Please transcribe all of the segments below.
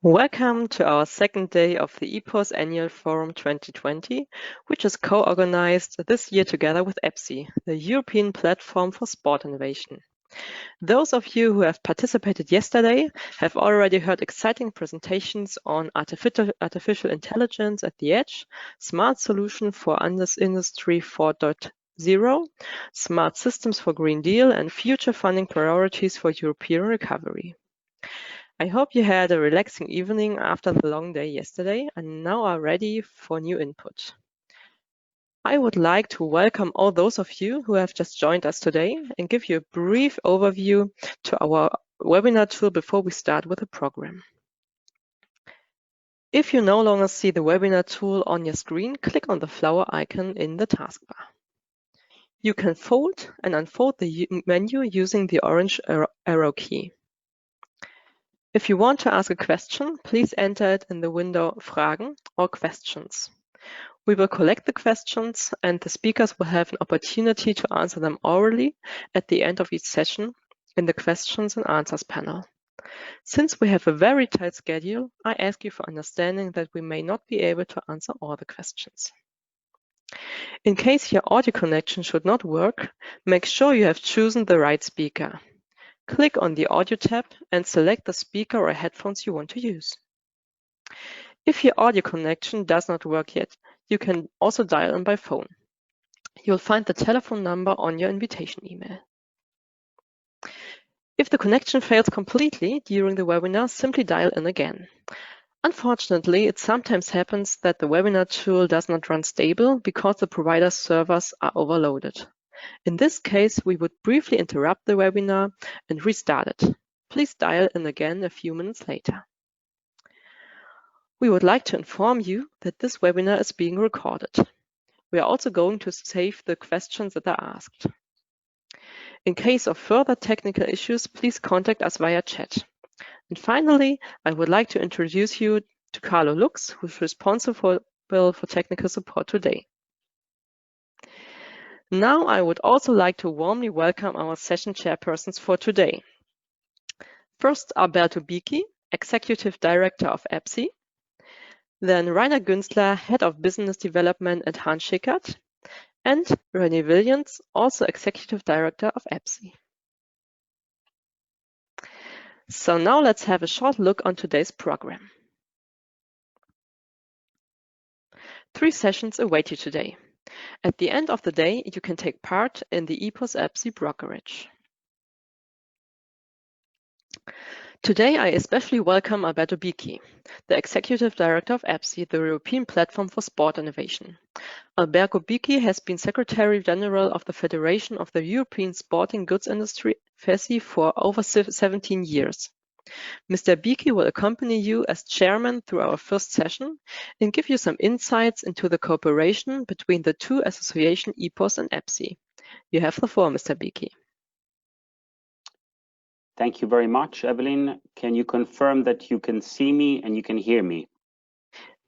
Welcome to our second day of the EPoSS Annual Forum 2020, which is co-organized this year together with EPSI, the European Platform for Sport Innovation. Those of you who have participated yesterday have already heard exciting presentations on artificial intelligence at the edge, smart solution for Industry 4.0, smart systems for Green Deal, and future funding priorities for European recovery. I hope you had a relaxing evening after the long day yesterday and now are ready for new input. I would like to welcome all those of you who have just joined us today and give you a brief overview to our webinar tool before we start with the program. If you no longer see the webinar tool on your screen, click on the flower icon in the taskbar. You can fold and unfold the menu using the orange arrow key. If you want to ask a question, please enter it in the window Fragen or Questions. We will collect the questions and the speakers will have an opportunity to answer them orally at the end of each session in the questions and answers panel. Since we have a very tight schedule, I ask you for understanding that we may not be able to answer all the questions. In case your audio connection should not work, make sure you have chosen the right speaker. Click on the Audio tab and select the speaker or headphones you want to use. If your audio connection does not work yet, you can also dial in by phone. You'll find the telephone number on your invitation email. If the connection fails completely during the webinar, simply dial in again. Unfortunately, it sometimes happens that the webinar tool does not run stable because the provider's servers are overloaded. In this case, we would briefly interrupt the webinar and restart it. Please dial in again a few minutes later. We would like to inform you that this webinar is being recorded. We are also going to save the questions that are asked. In case of further technical issues, please contact us via chat. And finally, I would like to introduce you to Carlo Lux, who is responsible for technical support today. Now I would also like to warmly welcome our session chairpersons for today. First, Alberto Bicchi, Executive Director of EPSI. Then Rainer Günzler, Head of Business Development at Hahn Schickard. And René Wijlens, also Executive Director of EPSI. So now let's have a short look on today's program. 3 sessions await you today. At the end of the day, you can take part in the EPoSS EPSI brokerage. Today, I especially welcome Alberto Bicchi, the Executive Director of EPSI, the European Platform for Sport Innovation. Alberto Bicchi has been Secretary General of the Federation of the European Sporting Goods Industry, FESI, for over 17 years. Mr. Bicchi will accompany you as chairman through our first session and give you some insights into the cooperation between the two associations, EPoSS and EPSI. You have the floor, Mr. Bicchi. Thank you very much, Evelyn. Can you confirm that you can see me and you can hear me?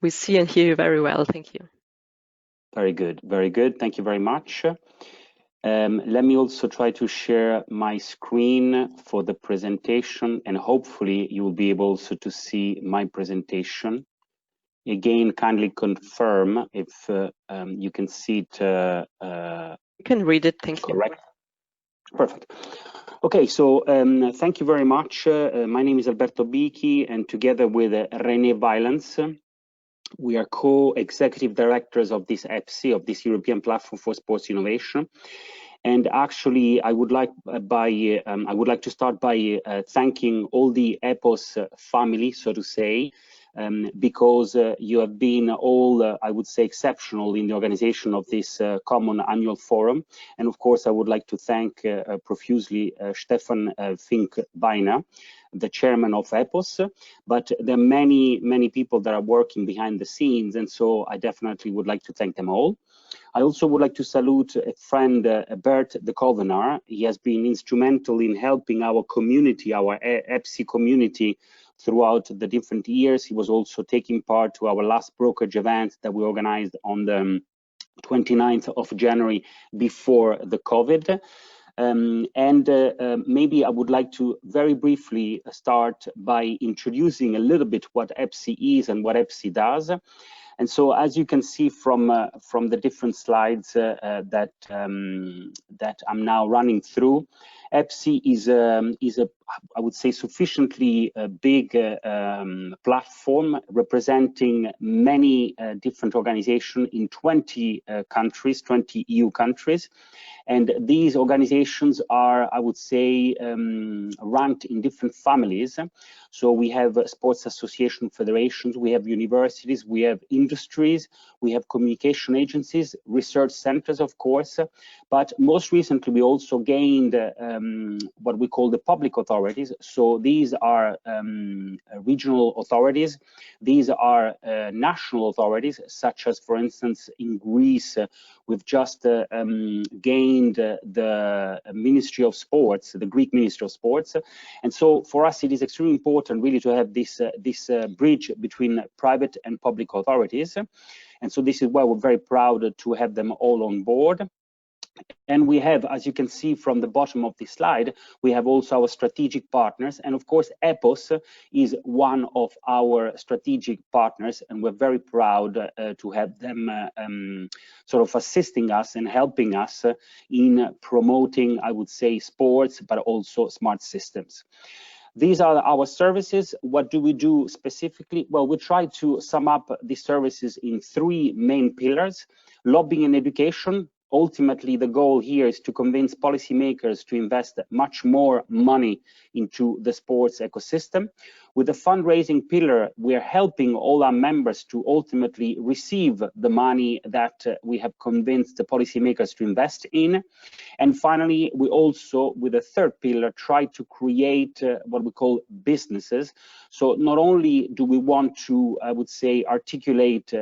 We see and hear you very well. Thank you. Very good. Very good. Thank you very much. Let me also try to share my screen for the presentation, and hopefully you will be able also to see my presentation. Again, kindly confirm if you can see it. You can read it. Thank you. Correct. Perfect. Okay, so thank you very much. My name is Alberto Bicchi, and together with René Wijlens, we are co-executive directors of this EPSI, of this European Platform for Sports Innovation. And actually, I would like to start by thanking all the EPoSS family, so to say, because you have been all, I would say, exceptional in the organization of this common annual forum. And of course, I would like to thank profusely Stefan Fink-Beiner, the chairman of EPoSS, but there are many people that are working behind the scenes, and so I definitely would like to thank them all. I also would like to salute a friend, Bert de Kovenaar. He has been instrumental in helping our community, our EPSI community, throughout the different years. He was also taking part to our last brokerage event that we organized on the 29th of January before the COVID. Maybe I would like to very briefly start by introducing a little bit what EPSI is and what EPSI does. And so, as you can see from the different slides that I'm now running through, EPSI is a I would say sufficiently big platform representing many different organizations in 20 countries, 20 EU countries. And these organizations are, I would say, ranked in different families. So we have sports association federations, we have universities, we have industries, we have communication agencies, research centers, of course. But most recently, we also gained what we call the public authorities. So these are regional authorities. These are national authorities, such as, for instance, in Greece, we've just gained the Ministry of Sports, the Greek Ministry of Sports. And so for us, it is extremely important really to have this bridge between private and public authorities. And so this is why we're very proud to have them all on board. And we have, as you can see from the bottom of this slide, we have also our strategic partners. And of course, EPoSS is one of our strategic partners, and we're very proud to have them sort of assisting us and helping us in promoting, I would say, sports, but also smart systems. These are our services. What do we do specifically? Well, we try to sum up these services in 3 main pillars: lobbying and education. Ultimately, the goal here is to convince policymakers to invest much more money into the sports ecosystem. With the fundraising pillar, we're helping all our members to ultimately receive the money that we have convinced the policymakers to invest in. And finally, we also, with the 3rd pillar, try to create what we call businesses. So not only do we want to, I would say, articulate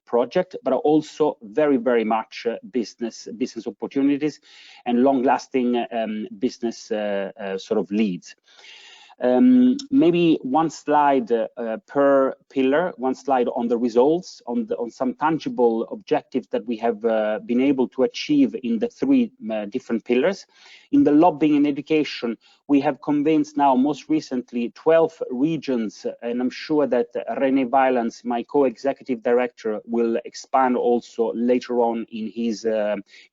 project, but also very, very much business opportunities and long-lasting business sort of leads. Maybe one slide per pillar, one slide on the results, on some tangible objectives that we have been able to achieve in the 3 different pillars. In the lobbying and education, we have convinced now most recently 12 regions, and I'm sure that René Wijlens, my co-executive director, will expand also later on in his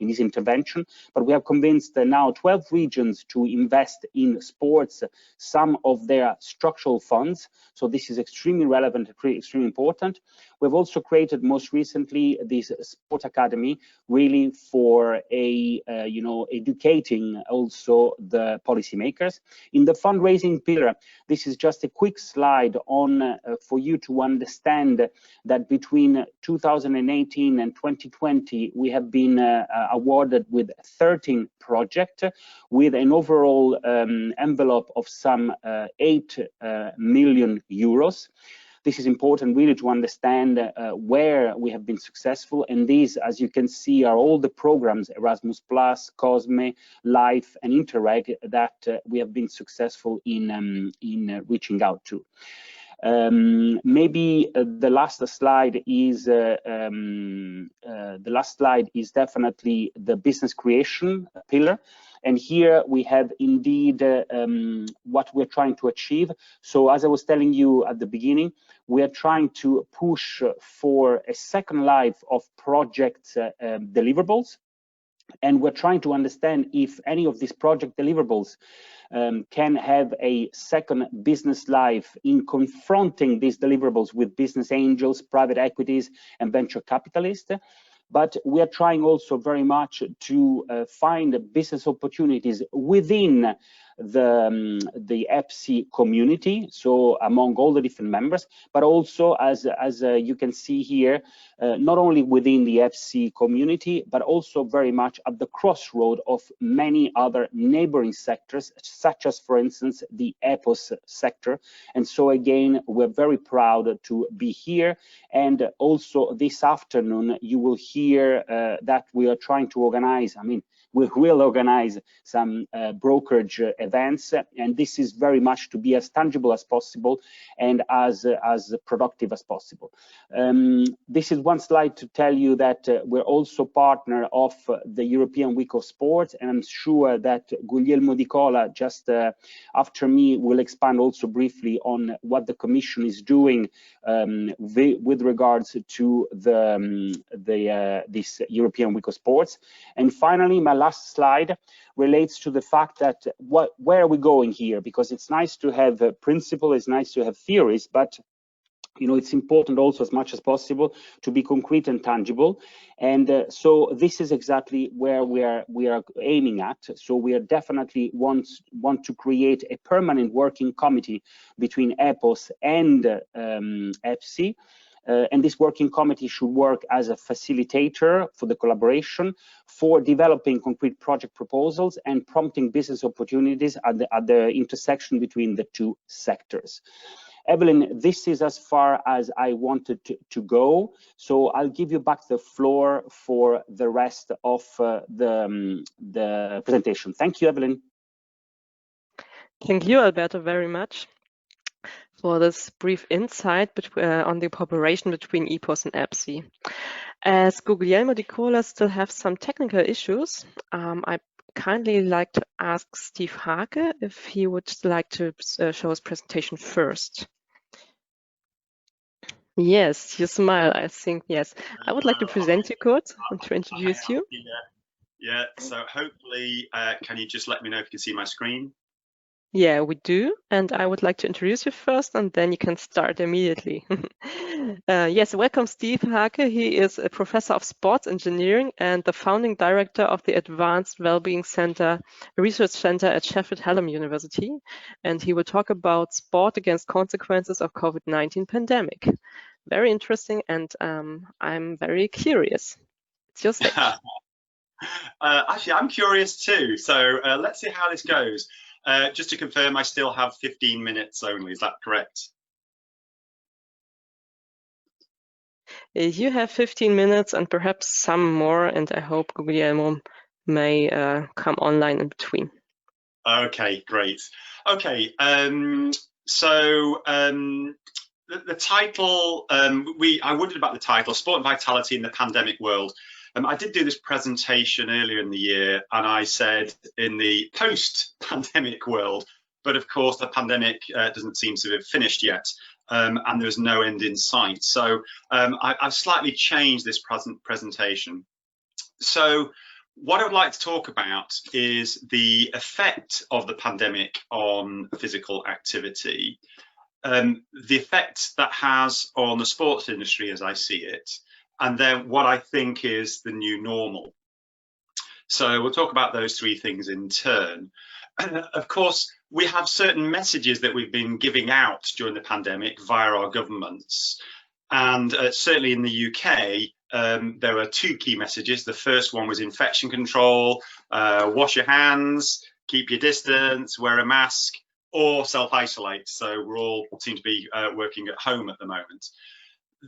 intervention. But we have convinced now 12 regions to invest in sports, some of their structural funds. So this is extremely relevant, extremely important. We've also created most recently this sport academy, really for educating also the policymakers. In the fundraising pillar, this is just a quick slide on for you to understand that between 2018 and 2020, we have been awarded with 13 projects with an overall envelope of some 8 million euros. This is important really to understand where we have been successful. And these, as you can see, are all the programs, Erasmus+, COSME, LIFE, and Interreg, that we have been successful in reaching out to. Maybe the last slide is definitely the business creation pillar. And here we have indeed what we're trying to achieve. So as I was telling you at the beginning, we are trying to push for a second life of project deliverables. And we're trying to understand if any of these project deliverables can have a second business life in confronting these deliverables with business angels, private equities, and venture capitalists. But we are trying also very much to find business opportunities within the EPSI community, so among all the different members, but also as you can see here, not only within the EPSI community, but also very much at the crossroad of many other neighboring sectors, such as, for instance, the EPoSS sector. And so again, we're very proud to be here. And also this afternoon, you will hear that we are trying to organize, we will organize some brokerage events, and this is very much to be as tangible as possible and as productive as possible. This is one slide to tell you that we're also partner of the European Week of Sports, and I'm sure that Guglielmo Di Cola, just after me, will expand also briefly on what the Commission is doing with regards to this European Week of Sports. And finally, my last slide relates to the fact that where are we going here? Because it's nice to have a principle, it's nice to have theories, but it's important also as much as possible to be concrete and tangible. And so this is exactly where we are aiming at. So we are definitely want to create a permanent working committee between EPoSS and EPSI. And this working committee should work as a facilitator for the collaboration, for developing concrete project proposals and prompting business opportunities at the intersection between the two sectors. Evelyn, this is as far as I wanted to go, so I'll give you back the floor for the rest of the presentation. Thank you, Evelyn. Thank you, Alberto, very much for this brief insight on the cooperation between EPoSS and EPSI. As Guglielmo Di Cola still have some technical issues, I kindly like to ask Steve Hake if he would like to show his presentation first. Yes, you smile, I think, yes. I would like to present you, Kurt, and to introduce you. Yeah, so hopefully, can you just let me know if you can see my screen? Yeah, we do. And I would like to introduce you first, and then you can start immediately. Yes, welcome, Steve Hake. He is a professor of sports engineering and the founding director of the Advanced Wellbeing Center, Research Center at Sheffield Hallam University. And he will talk about sport against consequences of COVID-19 pandemic. Very interesting, and I'm very curious. It's your stage. Actually, I'm curious too. So let's see how this goes. Just to confirm, I still have 15 minutes only. Is that correct? You have 15 minutes and perhaps some more, and I hope Guglielmo may come online in between. Okay, great. Okay, so the title, I wondered about the title, Sport and Vitality in the Pandemic World. I did do this presentation earlier in the year, and I said in the post-pandemic world, but of course the pandemic doesn't seem to have finished yet, and there's no end in sight. So I've slightly changed this presentation. So what I would like to talk about is the effect of the pandemic on physical activity, the effect that has on the sports industry as I see it, and then what I think is the new normal. So we'll talk about those three things in turn. Of course, we have certain messages that we've been giving out during the pandemic via our governments. And certainly in the UK, there are two key messages. The first one was infection control, wash your hands, keep your distance, wear a mask, or self-isolate. So we all seem to be working at home at the moment.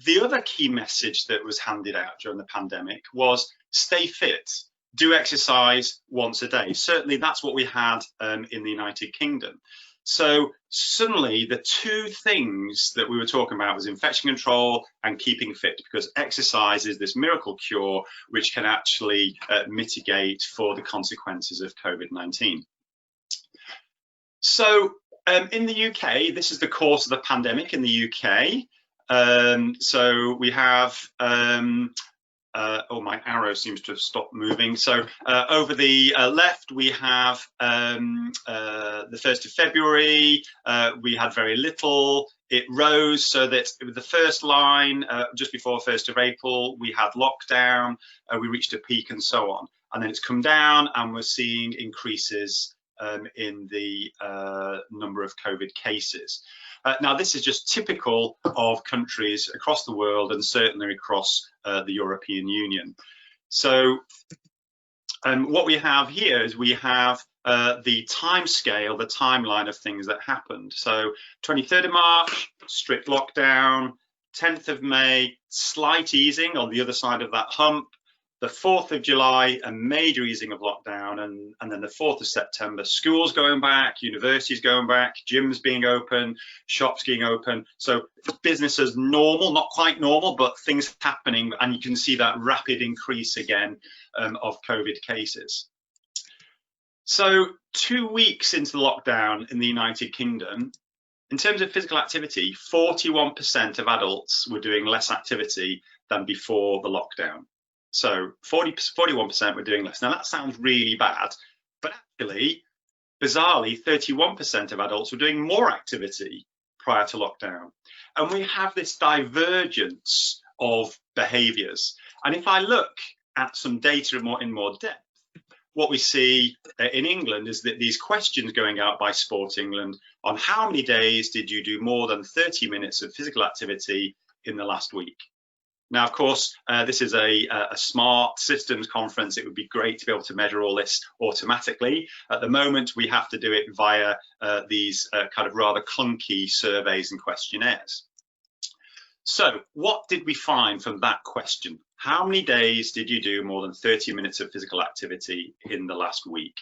The other key message that was handed out during the pandemic was stay fit, do exercise once a day. Certainly that's what we had in the United Kingdom. So suddenly the two things that we were talking about was infection control and keeping fit, because exercise is this miracle cure which can actually mitigate for the consequences of COVID-19. So in the UK, this is the course of the pandemic in the UK. So we have, oh, my arrow seems to have stopped moving. So over the left, we have the 1st of February, we had very little. It rose so that the first line, just before 1st of April, we had lockdown, we reached a peak and so on. And then it's come down and we're seeing increases in the number of COVID cases. Now, this is just typical of countries across the world and certainly across the European Union. So what we have here is we have the time scale, the timeline of things that happened. So 23rd of March, strict lockdown, 10th of May, slight easing on the other side of that hump. The 4th of July, a major easing of lockdown, and then the 4th of September, schools going back, universities going back, gyms being open, shops being open. So business as normal, not quite normal, but things happening, and you can see that rapid increase again of COVID cases. So 2 weeks into the lockdown in the United Kingdom, in terms of physical activity, 41% of adults were doing less activity than before the lockdown. So 41% were doing less. Now that sounds really bad, but actually, bizarrely, 31% of adults were doing more activity prior to lockdown. And we have this divergence of behaviours. And if I look at some data in more depth, what we see in England is that these questions going out by Sport England on how many days did you do more than 30 minutes of physical activity in the last week? Now, of course, this is a smart systems conference. It would be great to be able to measure all this automatically. At the moment, we have to do it via these kind of rather clunky surveys and questionnaires. So what did we find from that question? How many days did you do more than 30 minutes of physical activity in the last week?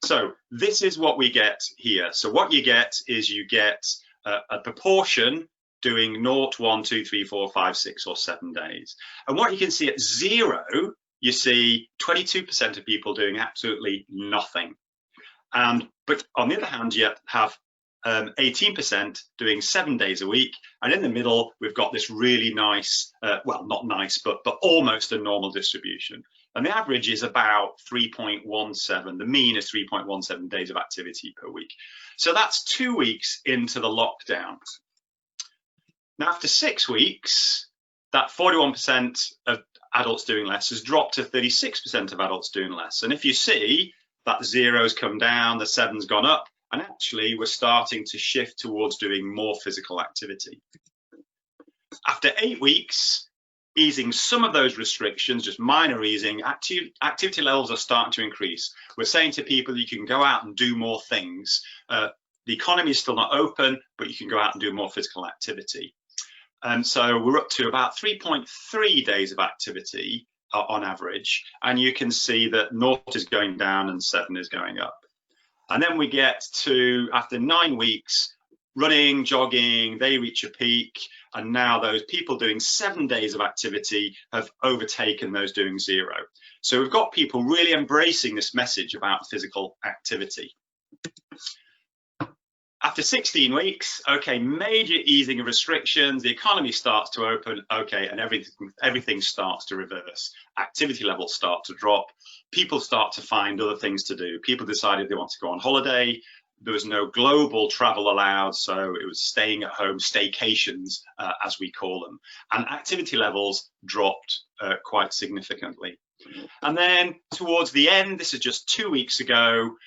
So this is what we get here. So what you get is you get a proportion doing 0, 1, 2, 3, 4, 5, 6 or 7 days. And what you can see at 0, you see 22% of people doing absolutely nothing. But on the other hand, you have 18% doing 7 days a week. And in the middle, we've got this really nice, well, not nice, but almost a normal distribution. And the average is about 3.17. The mean is 3.17 days of activity per week. So that's 2 weeks into the lockdown. Now, after 6 weeks, that 41% of adults doing less has dropped to 36% of adults doing less. And if you see that 0's come down, the 7's gone up, and actually we're starting to shift towards doing more physical activity. After 8 weeks, easing some of those restrictions, just minor easing, activity levels are starting to increase. We're saying to people you can go out and do more things. The economy is still not open, but you can go out and do more physical activity. And so we're up to about 3.3 days of activity on average. And you can see that 0 is going down and 7 is going up. And then we get to, after 9 weeks, running, jogging, they reach a peak. And now those people doing 7 days of activity have overtaken those doing 0. So we've got people really embracing this message about physical activity. After 16 weeks, okay, major easing of restrictions, the economy starts to open, okay, and everything starts to reverse. Activity levels start to drop. People start to find other things to do. People decided they want to go on holiday. There was no global travel allowed, so it was staying at home, staycations, as we call them. And activity levels dropped quite significantly. And then towards the end, this is just 2 weeks ago,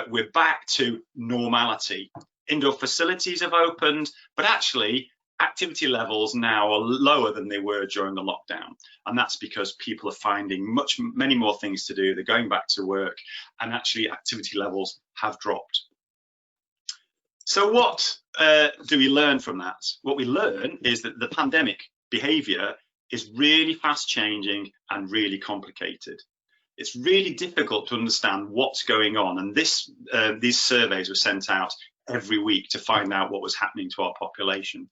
we're back to normality. Indoor facilities have opened, but actually activity levels now are lower than they were during the lockdown. And that's because people are finding many more things to do. They're going back to work, and actually activity levels have dropped. So what do we learn from that? What we learn is that the pandemic behavior is really fast changing and really complicated. It's really difficult to understand what's going on. And these surveys were sent out every week to find out what was happening to our population.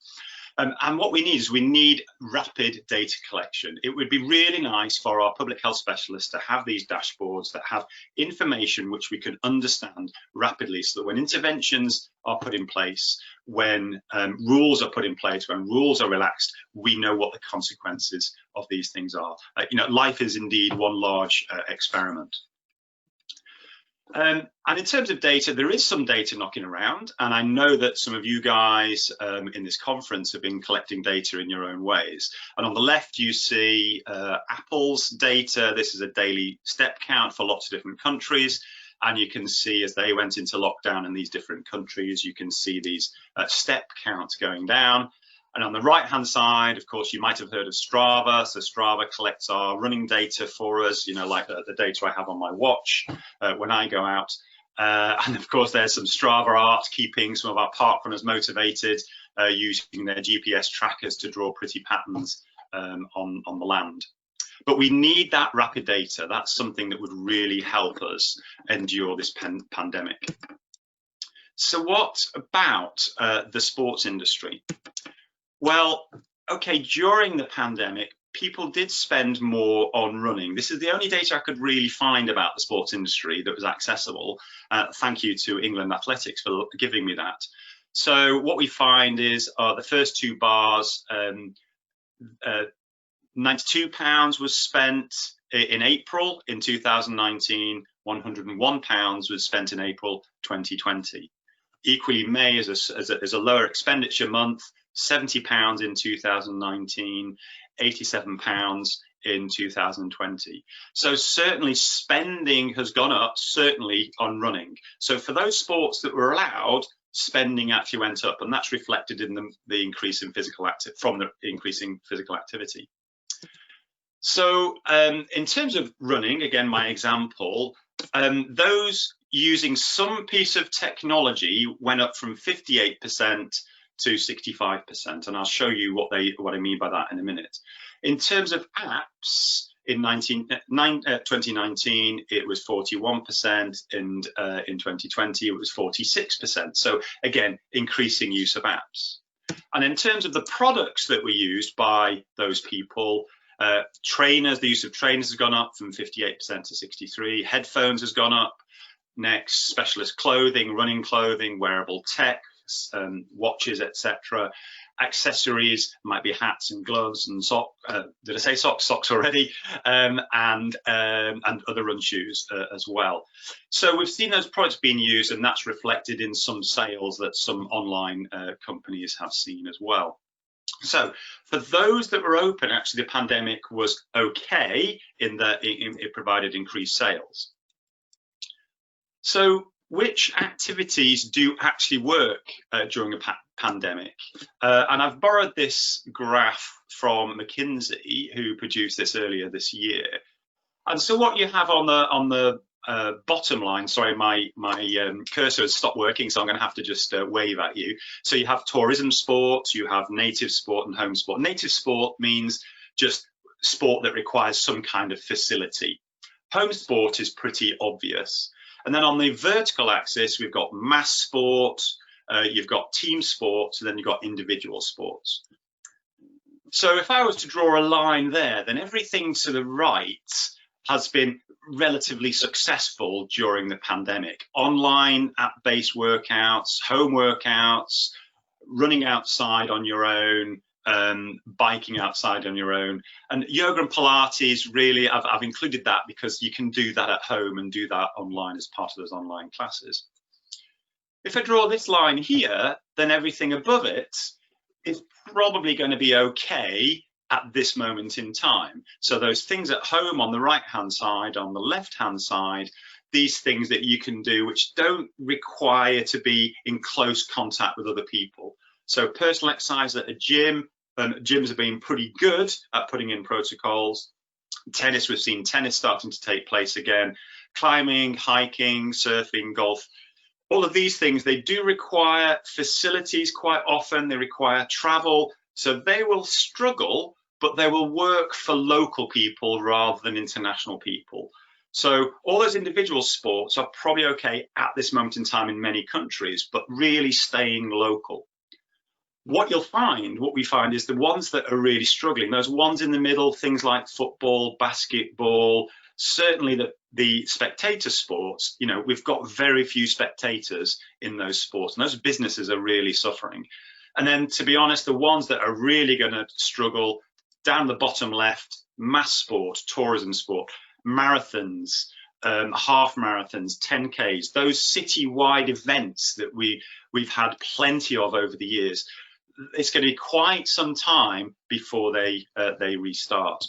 And what we need rapid data collection. It would be really nice for our public health specialists to have these dashboards that have information which we can understand rapidly, so that when interventions are put in place, when rules are put in place, when rules are relaxed, we know what the consequences of these things are. Life is indeed one large experiment. And in terms of data, there is some data knocking around, and I know that some of you guys in this conference have been collecting data in your own ways. And on the left, you see Apple's data. This is a daily step count for lots of different countries. And you can see as they went into lockdown in these different countries, you can see these step counts going down. And on the right-hand side, of course, you might have heard of Strava. So Strava collects our running data for us, like the data I have on my watch when I go out. And of course, there's some Strava art, keeping some of our park runners motivated, using their GPS trackers to draw pretty patterns on the land. But we need that rapid data. That's something that would really help us endure this pandemic. So what about the sports industry? Well, okay, during the pandemic, people did spend more on running. This is the only data I could really find about the sports industry that was accessible. Thank you to England Athletics for giving me that. So what we find is the first two bars, £92 was spent in April in 2019, £101 was spent in April 2020. Equally, May is a lower expenditure month, £70 in 2019, £87 in 2020. So certainly spending has gone up, certainly on running. So for those sports that were allowed, spending actually went up, and that's reflected in the increase in physical activity, from the increasing physical activity. So in terms of running, again, my example, those using some piece of technology went up from 58% to 65%, and I'll show you what I mean by that in a minute. In terms of apps, in 2019 it was 41%, and in 2020 it was 46%. So again, increasing use of apps. And in terms of the products that were used by those people, trainers, the use of trainers has gone up from 58% to 63%. Headphones has gone up. Next, specialist clothing, running clothing, wearable tech, watches, etc. Accessories might be hats and gloves and socks. Did I say socks? Socks already, and other run shoes as well. So we've seen those products being used, and that's reflected in some sales that some online companies have seen as well. So for those that were open, actually the pandemic was okay in that it provided increased sales. So which activities do actually work during a pandemic? And I've borrowed this graph from McKinsey, who produced this earlier this year. And so what you have on the bottom line, sorry, my cursor has stopped working, so I'm going to have to just wave at you. So you have tourism sport, you have native sport and home sport. Native sport means just sport that requires some kind of facility. Home sport is pretty obvious. And then on the vertical axis, we've got mass sport, you've got team sports, and then you've got individual sports. So if I was to draw a line there, then everything to the right has been relatively successful during the pandemic. Online app-based workouts, home workouts, running outside on your own, biking outside on your own, and yoga and Pilates, really, I've included that because you can do that at home and do that online as part of those online classes. If I draw this line here, then everything above it is probably going to be okay at this moment in time. So those things at home on the right-hand side, on the left-hand side, these things that you can do which don't require to be in close contact with other people. So personal exercise at a gym, gyms have been pretty good at putting in protocols. Tennis, we've seen tennis starting to take place again. Climbing, hiking, surfing, golf, all of these things, they do require facilities quite often, they require travel, so they will struggle, but they will work for local people rather than international people. So all those individual sports are probably okay at this moment in time in many countries, but really staying local. What we find is the ones that are really struggling, those ones in the middle, things like football, basketball, certainly the spectator sports, you know, we've got very few spectators in those sports, and those businesses are really suffering. And then, to be honest, the ones that are really going to struggle, down the bottom left, mass sport, tourism sport, marathons, half marathons, 10Ks, those citywide events that we've had plenty of over the years. It's going to be quite some time before they restart.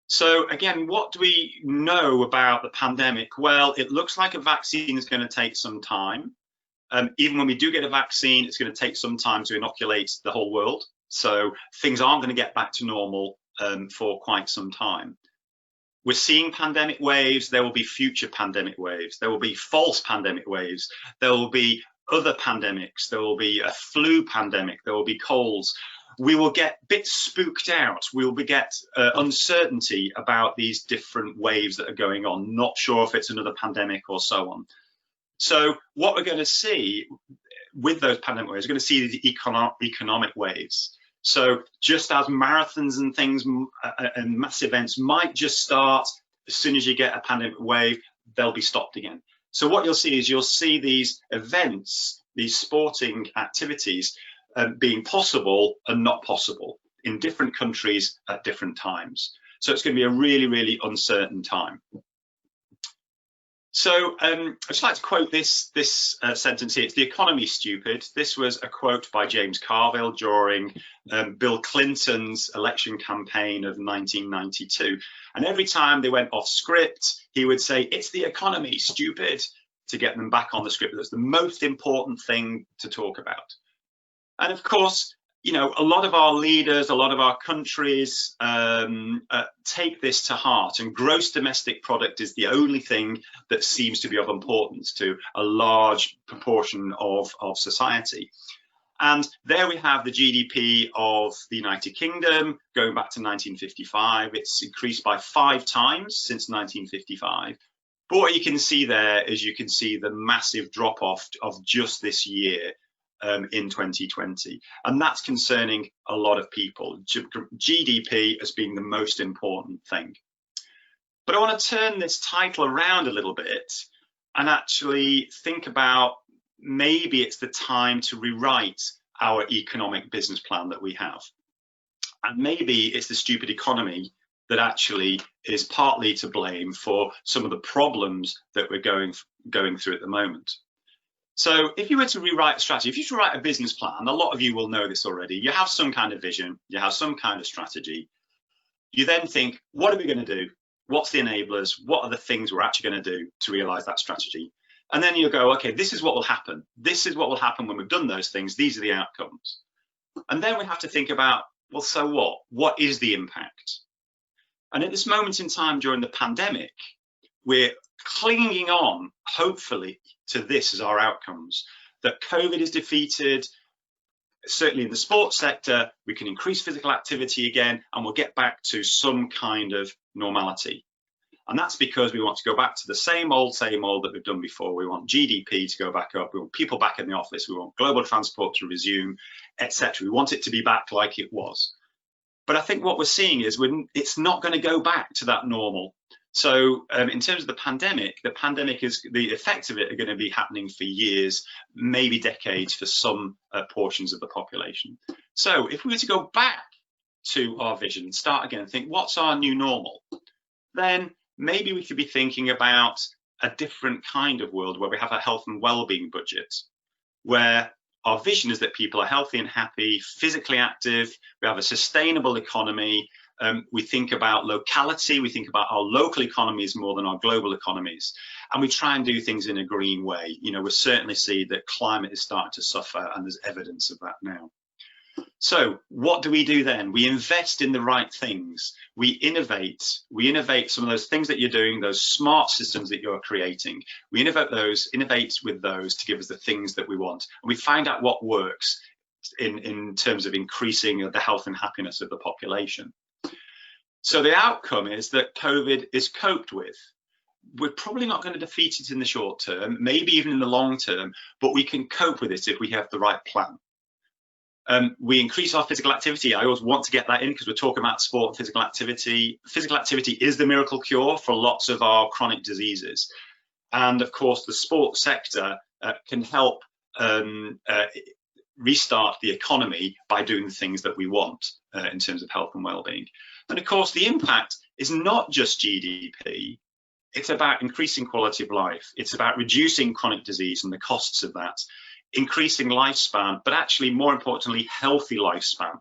So again, what do we know about the pandemic? Well, it looks like a vaccine is going to take some time. Even when we do get a vaccine, it's going to take some time to inoculate the whole world. So things aren't going to get back to normal for quite some time. We're seeing pandemic waves. There will be future pandemic waves. There will be false pandemic waves. There will be other pandemics. There will be a flu pandemic. There will be colds. we will get a bit spooked out. We'll get uncertainty about these different waves that are going on, not sure if it's another pandemic or so on. So what we're going to see with those pandemic waves, we're going to see the economic waves. So just as marathons and things and mass events might just start, as soon as you get a pandemic wave, they'll be stopped again. So what you'll see is you'll see these events, these sporting activities being possible and not possible in different countries at different times. So it's going to be a really, really uncertain time. So I'd just like to quote this sentence here. It's "The economy's stupid." This was a quote by James Carville during Bill Clinton's election campaign of 1992. And every time they went off script, he would say, "It's the economy, stupid," to get them back on the script. That's the most important thing to talk about. And of course, you know, a lot of our leaders, a lot of our countries take this to heart, and gross domestic product is the only thing that seems to be of importance to a large proportion of society. And there we have the GDP of the United Kingdom going back to 1955. It's increased by 5 times since 1955. But what you can see there is you can see the massive drop off of just this year. In 2020, and that's concerning a lot of people. GDP as being the most important thing. But I want to turn this title around a little bit and actually think about maybe it's the time to rewrite our economic business plan that we have. And maybe it's the stupid economy that actually is partly to blame for some of the problems that we're going through at the moment. So if you were to rewrite a strategy, if you were to write a business plan, a lot of you will know this already. You have some kind of vision, you have some kind of strategy. You then think, what are we going to do? What's the enablers? What are the things we're actually going to do to realize that strategy? And then you go, okay, this is what will happen. This is what will happen when we've done those things. These are the outcomes. And then we have to think about, well, so what? What is the impact? And at this moment in time during the pandemic, we're clinging on, hopefully, to this as our outcomes, that COVID is defeated. Certainly in the sports sector, we can increase physical activity again, and we'll get back to some kind of normality. And that's because we want to go back to the same old that we've done before. We want GDP to go back up. We want people back in the office. We want global transport to resume, etc. We want it to be back like it was. But I think what we're seeing is it's not going to go back to that normal. So in terms of the pandemic is the effects of it are going to be happening for years, maybe decades for some portions of the population. So if we were to go back to our vision and start again and think, what's our new normal? Then maybe we could be thinking about a different kind of world where we have a health and well-being budget, where our vision is that people are healthy and happy, physically active, we have a sustainable economy. We think about locality, we think about our local economies more than our global economies, and we try and do things in a green way. You know, we certainly see that climate is starting to suffer, and there's evidence of that now. So what do we do then? We invest in the right things. We innovate some of those things that you're doing, those smart systems that you're creating. We innovate with those to give us the things that we want, and we find out what works in terms of increasing the health and happiness of the population. So the outcome is that COVID is coped with. We're probably not going to defeat it in the short term, maybe even in the long term, but we can cope with it if we have the right plan. We increase our physical activity. I always want to get that in because we're talking about sport and physical activity. Physical activity is the miracle cure for lots of our chronic diseases. And of course, the sports sector can help restart the economy by doing the things that we want in terms of health and well-being. And of course, the impact is not just GDP. It's about increasing quality of life. It's about reducing chronic disease and the costs of that, increasing lifespan, but actually more importantly, healthy lifespan.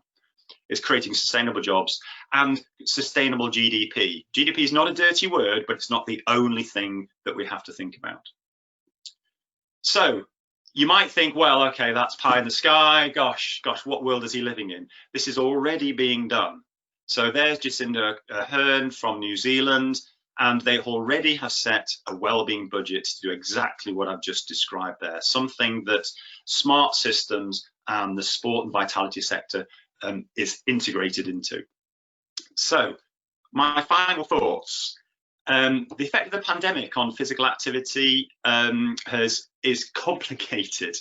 It's creating sustainable jobs and sustainable GDP. GDP is not a dirty word, but it's not the only thing that we have to think about. So you might think, well, okay, that's pie in the sky. Gosh, what world is he living in? This is already being done. So there's Jacinda Ardern from New Zealand, and they already have set a well-being budget to do exactly what I've just described there, something that smart systems and the sport and vitality sector is integrated into. So my final thoughts. The effect of the pandemic on physical activity is complicated.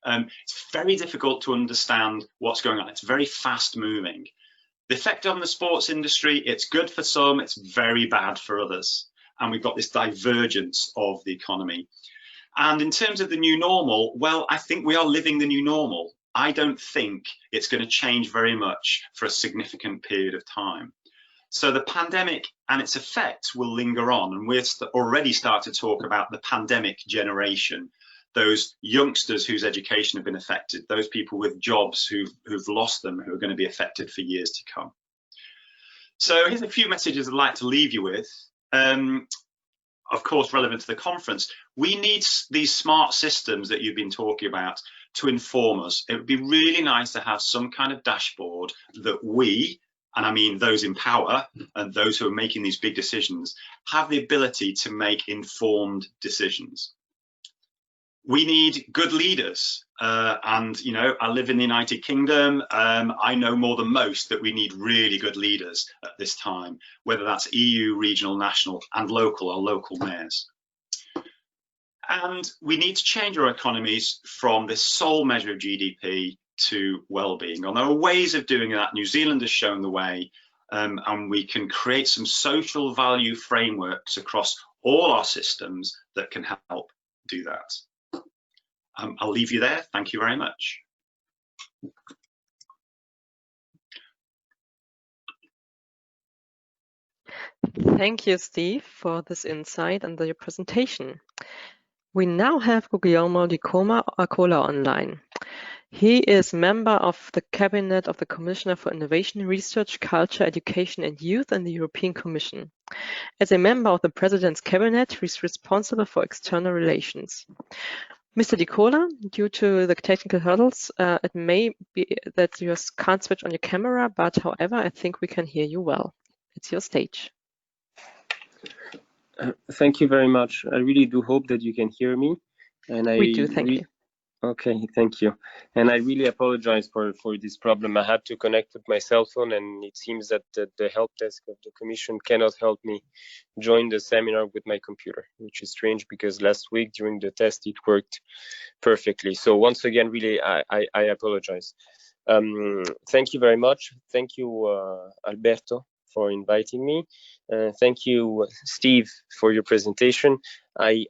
It's very difficult to understand what's going on. It's very fast moving. The effect on the sports industry, it's good for some, it's very bad for others. And we've got this divergence of the economy. And in terms of the new normal, well, I think we are living the new normal. I don't think it's going to change very much for a significant period of time. So the pandemic and its effects will linger on, and we're already starting to talk about the pandemic generation, those youngsters whose education have been affected, those people with jobs who've lost them, who are going to be affected for years to come. So here's a few messages I'd like to leave you with. Of course, relevant to the conference, we need these smart systems that you've been talking about to inform us. It would be really nice to have some kind of dashboard that we, and I mean those in power and those who are making these big decisions, have the ability to make informed decisions. We need good leaders, and you know, I live in the United Kingdom. I know more than most that we need really good leaders at this time, whether that's EU, regional, national, and local mayors. And we need to change our economies from this sole measure of GDP to well-being. And there are ways of doing that. New Zealand has shown the way, and we can create some social value frameworks across all our systems that can help do that. I'll leave you there. Thank you very much. Thank you, Steve, for this insight and your presentation. We now have Guglielmo Di Cola online. He is member of the Cabinet of the Commissioner for Innovation, Research, Culture, Education and Youth in the European Commission. As a member of the President's Cabinet, he is responsible for external relations. Mr. Di Cola, due to the technical hurdles, it may be that you can't switch on your camera, but however, I think we can hear you well. It's your stage. Thank you very much. I really do hope that you can hear me. And we do, thank you. Okay, thank you. And I really apologize for this problem. I had to connect with my cell phone, and it seems that the help desk of the Commission cannot help me join the seminar with my computer, which is strange because last week during the test it worked perfectly. So once again, really, I apologize. Thank you very much. Thank you, Alberto, for inviting me. Thank you, Steve, for your presentation. I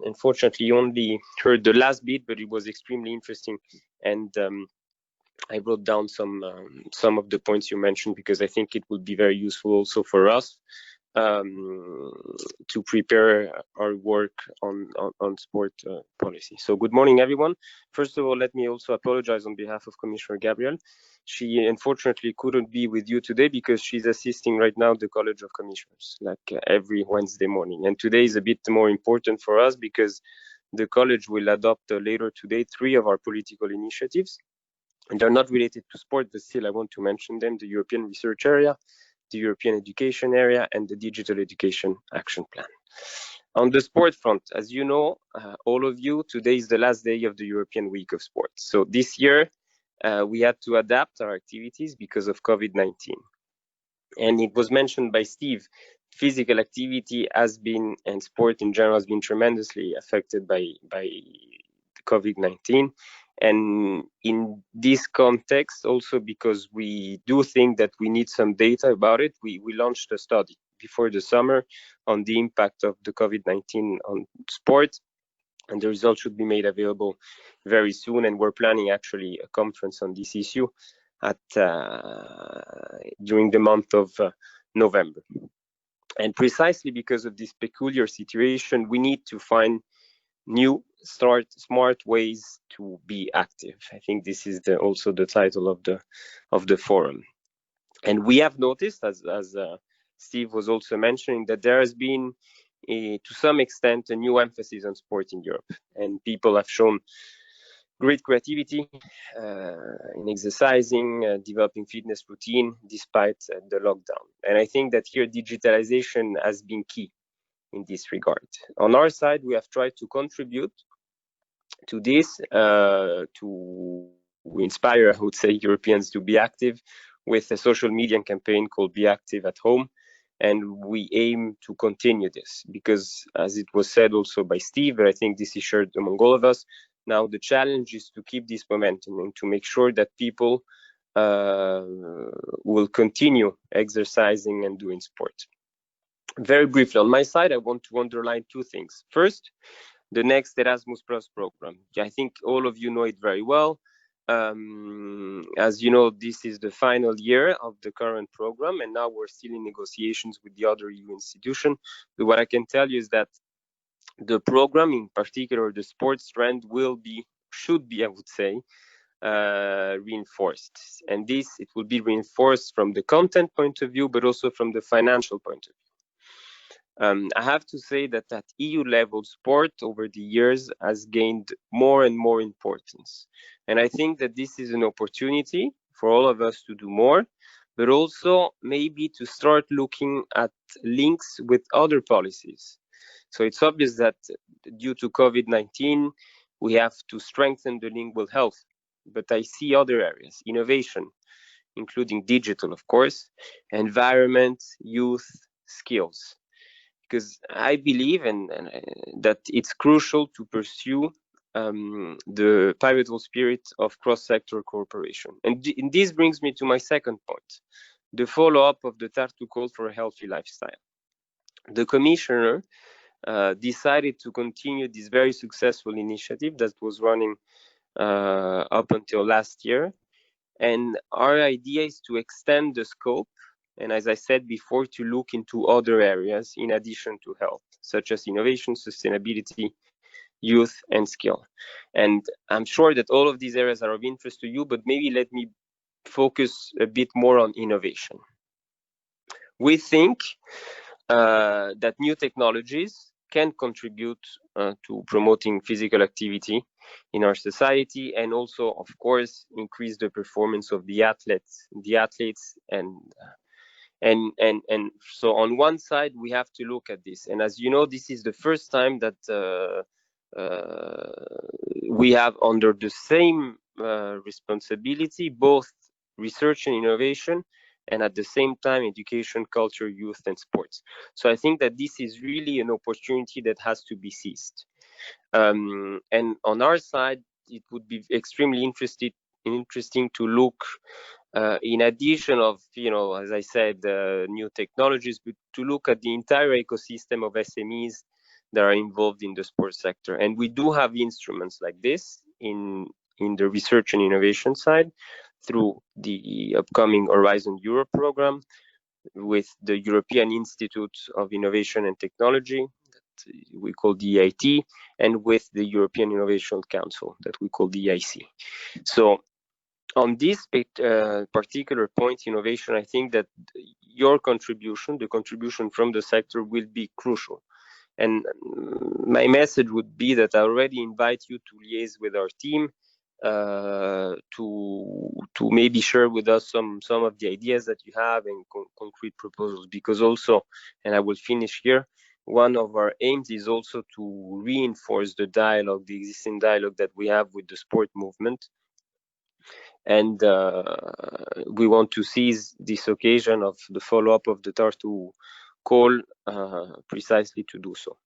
unfortunately only heard the last bit, but it was extremely interesting, and I wrote down some of the points you mentioned because I think it would be very useful also for us to prepare our work on sport policy. So good morning, everyone. First of all, let me also apologize on behalf of Commissioner Gabriel. She unfortunately couldn't be with you today because she's assisting right now the College of Commissioners, like every Wednesday morning. And today is a bit more important for us because the college will adopt later today 3 of our political initiatives. And they're not related to sport, but still I want to mention them: the European Research Area, the European Education Area, and the Digital Education Action Plan. On the sport front, as you know, all of you, today is the last day of the European Week of Sport. So this year, we had to adapt our activities because of COVID-19. And it was mentioned by Steve, physical activity has been, and sport in general has been tremendously affected by COVID-19. And in this context, also because we do think that we need some data about it, we launched a study before the summer on the impact of the COVID-19 on sport. And the results should be made available very soon. And we're planning actually a conference on this issue during the month of November. And precisely because of this peculiar situation, we need to find new, smart ways to be active. I think this is also the title of the forum. And we have noticed, as Steve was also mentioning, that there has been to some extent a new emphasis on sport in Europe, and people have shown great creativity in exercising, developing fitness routine despite the lockdown. And I think that here digitalization has been key in this regard. On our side, we have tried to contribute to this, to inspire, I would say, Europeans to be active with a social media campaign called Be Active at Home. And we aim to continue this because, as it was said also by Steve, I think this is shared among all of us. Now the challenge is to keep this momentum and to make sure that people will continue exercising and doing sport. Very briefly, on my side, I want to underline two things. First, the next Erasmus Plus program. I think all of you know it very well. As you know, this is the final year of the current program, and now we're still in negotiations with the other EU institution. But what I can tell you is that the program, in particular the sports strand, should be, I would say, reinforced. And this, it will be reinforced from the content point of view, but also from the financial point of view. I have to say that at EU level, sport over the years has gained more and more importance. And I think that this is an opportunity for all of us to do more, but also maybe to start looking at links with other policies. So it's obvious that due to COVID-19, we have to strengthen the link with health, but I see other areas, innovation, including digital, of course, environment, youth, skills. Because I believe that it's crucial to pursue the pivotal spirit of cross-sector cooperation. And this brings me to my second point, the follow-up of the Tartu call for a healthy lifestyle. The Commissioner decided to continue this very successful initiative that was running up until last year. And our idea is to extend the scope, and as I said before, to look into other areas in addition to health, such as innovation, sustainability, youth, and skill. And I'm sure that all of these areas are of interest to you, but maybe let me focus a bit more on innovation. We think that new technologies can contribute to promoting physical activity in our society, and also, of course, increase the performance of the athletes, and so on one side we have to look at this. And as you know, this is the first time that we have under the same responsibility both research and innovation, and at the same time education, culture, youth, and sports. So I think that this is really an opportunity that has to be seized. And on our side, it would be extremely interesting to look in addition of, as I said, new technologies, but to look at the entire ecosystem of SMEs that are involved in the sports sector. And we do have instruments like this in the research and innovation side through the upcoming Horizon Europe program with the European Institute of Innovation and Technology that we call the EIT, and with the European Innovation Council that we call the EIC. So on this particular point, innovation, I think that your contribution, the contribution from the sector, will be crucial. And my message would be that I already invite you to liaise with our team to maybe share with us some of the ideas that you have and concrete proposals, because also, and I will finish here, one of our aims is also to reinforce the dialogue, the existing dialogue that we have with the sport movement. And we want to seize this occasion of the follow-up of the Tartu call precisely to do so.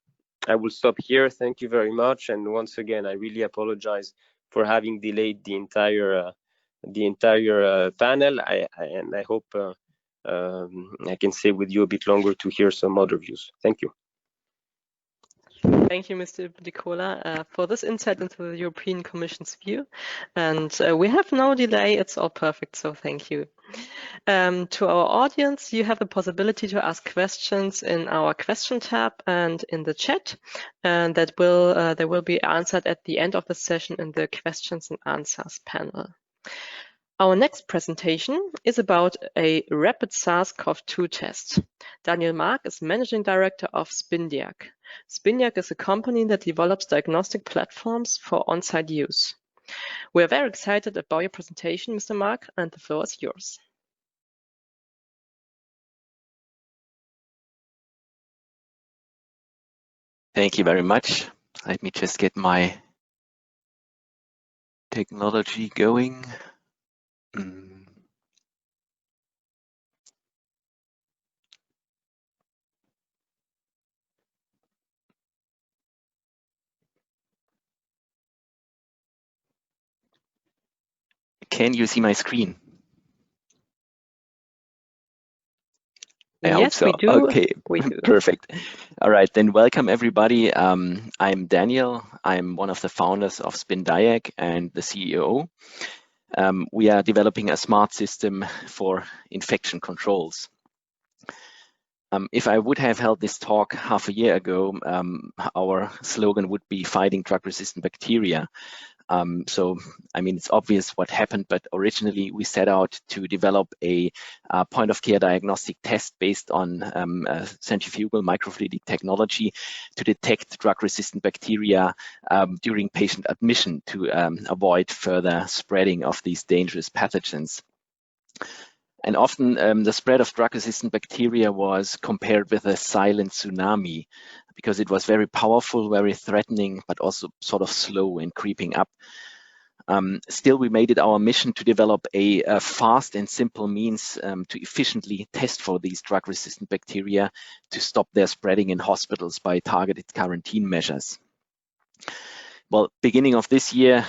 I will stop here. Thank you very much. And once again, I really apologize for having delayed the entire panel. And I hope I can stay with you a bit longer to hear some other views. Thank you. Thank you, Mr. Nicola, for this insight into the European Commission's view. And we have no delay. It's all perfect. So thank you. To our audience, you have the possibility to ask questions in our question tab and in the chat, and that they will be answered at the end of the session in the questions and answers panel. Our next presentation is about a rapid SARS-CoV-2 test. Daniel Mark is Managing Director of Spindiac. Spindiac is a company that develops diagnostic platforms for on-site use. We are very excited about your presentation, Mr. Mark, and the floor is yours. Thank you very much. Let me just get my technology going. Can you see my screen? I hope so. Yes, we do. Okay, We do. perfect. All right, then welcome everybody. I'm Daniel. I'm one of the founders of SpinDiag and the CEO. We are developing a smart system for infection controls. If I would have held this talk half a year ago, our slogan would be fighting drug-resistant bacteria. So, I mean, it's obvious what happened, but originally we set out to develop a point-of-care diagnostic test based on centrifugal microfluidic technology to detect drug-resistant bacteria during patient admission to avoid further spreading of these dangerous pathogens. And often the spread of drug-resistant bacteria was compared with a silent tsunami because it was very powerful, very threatening, but also sort of slow and creeping up. Still, we made it our mission to develop a fast and simple means to efficiently test for these drug-resistant bacteria to stop their spreading in hospitals by targeted quarantine measures. Well, beginning of this year,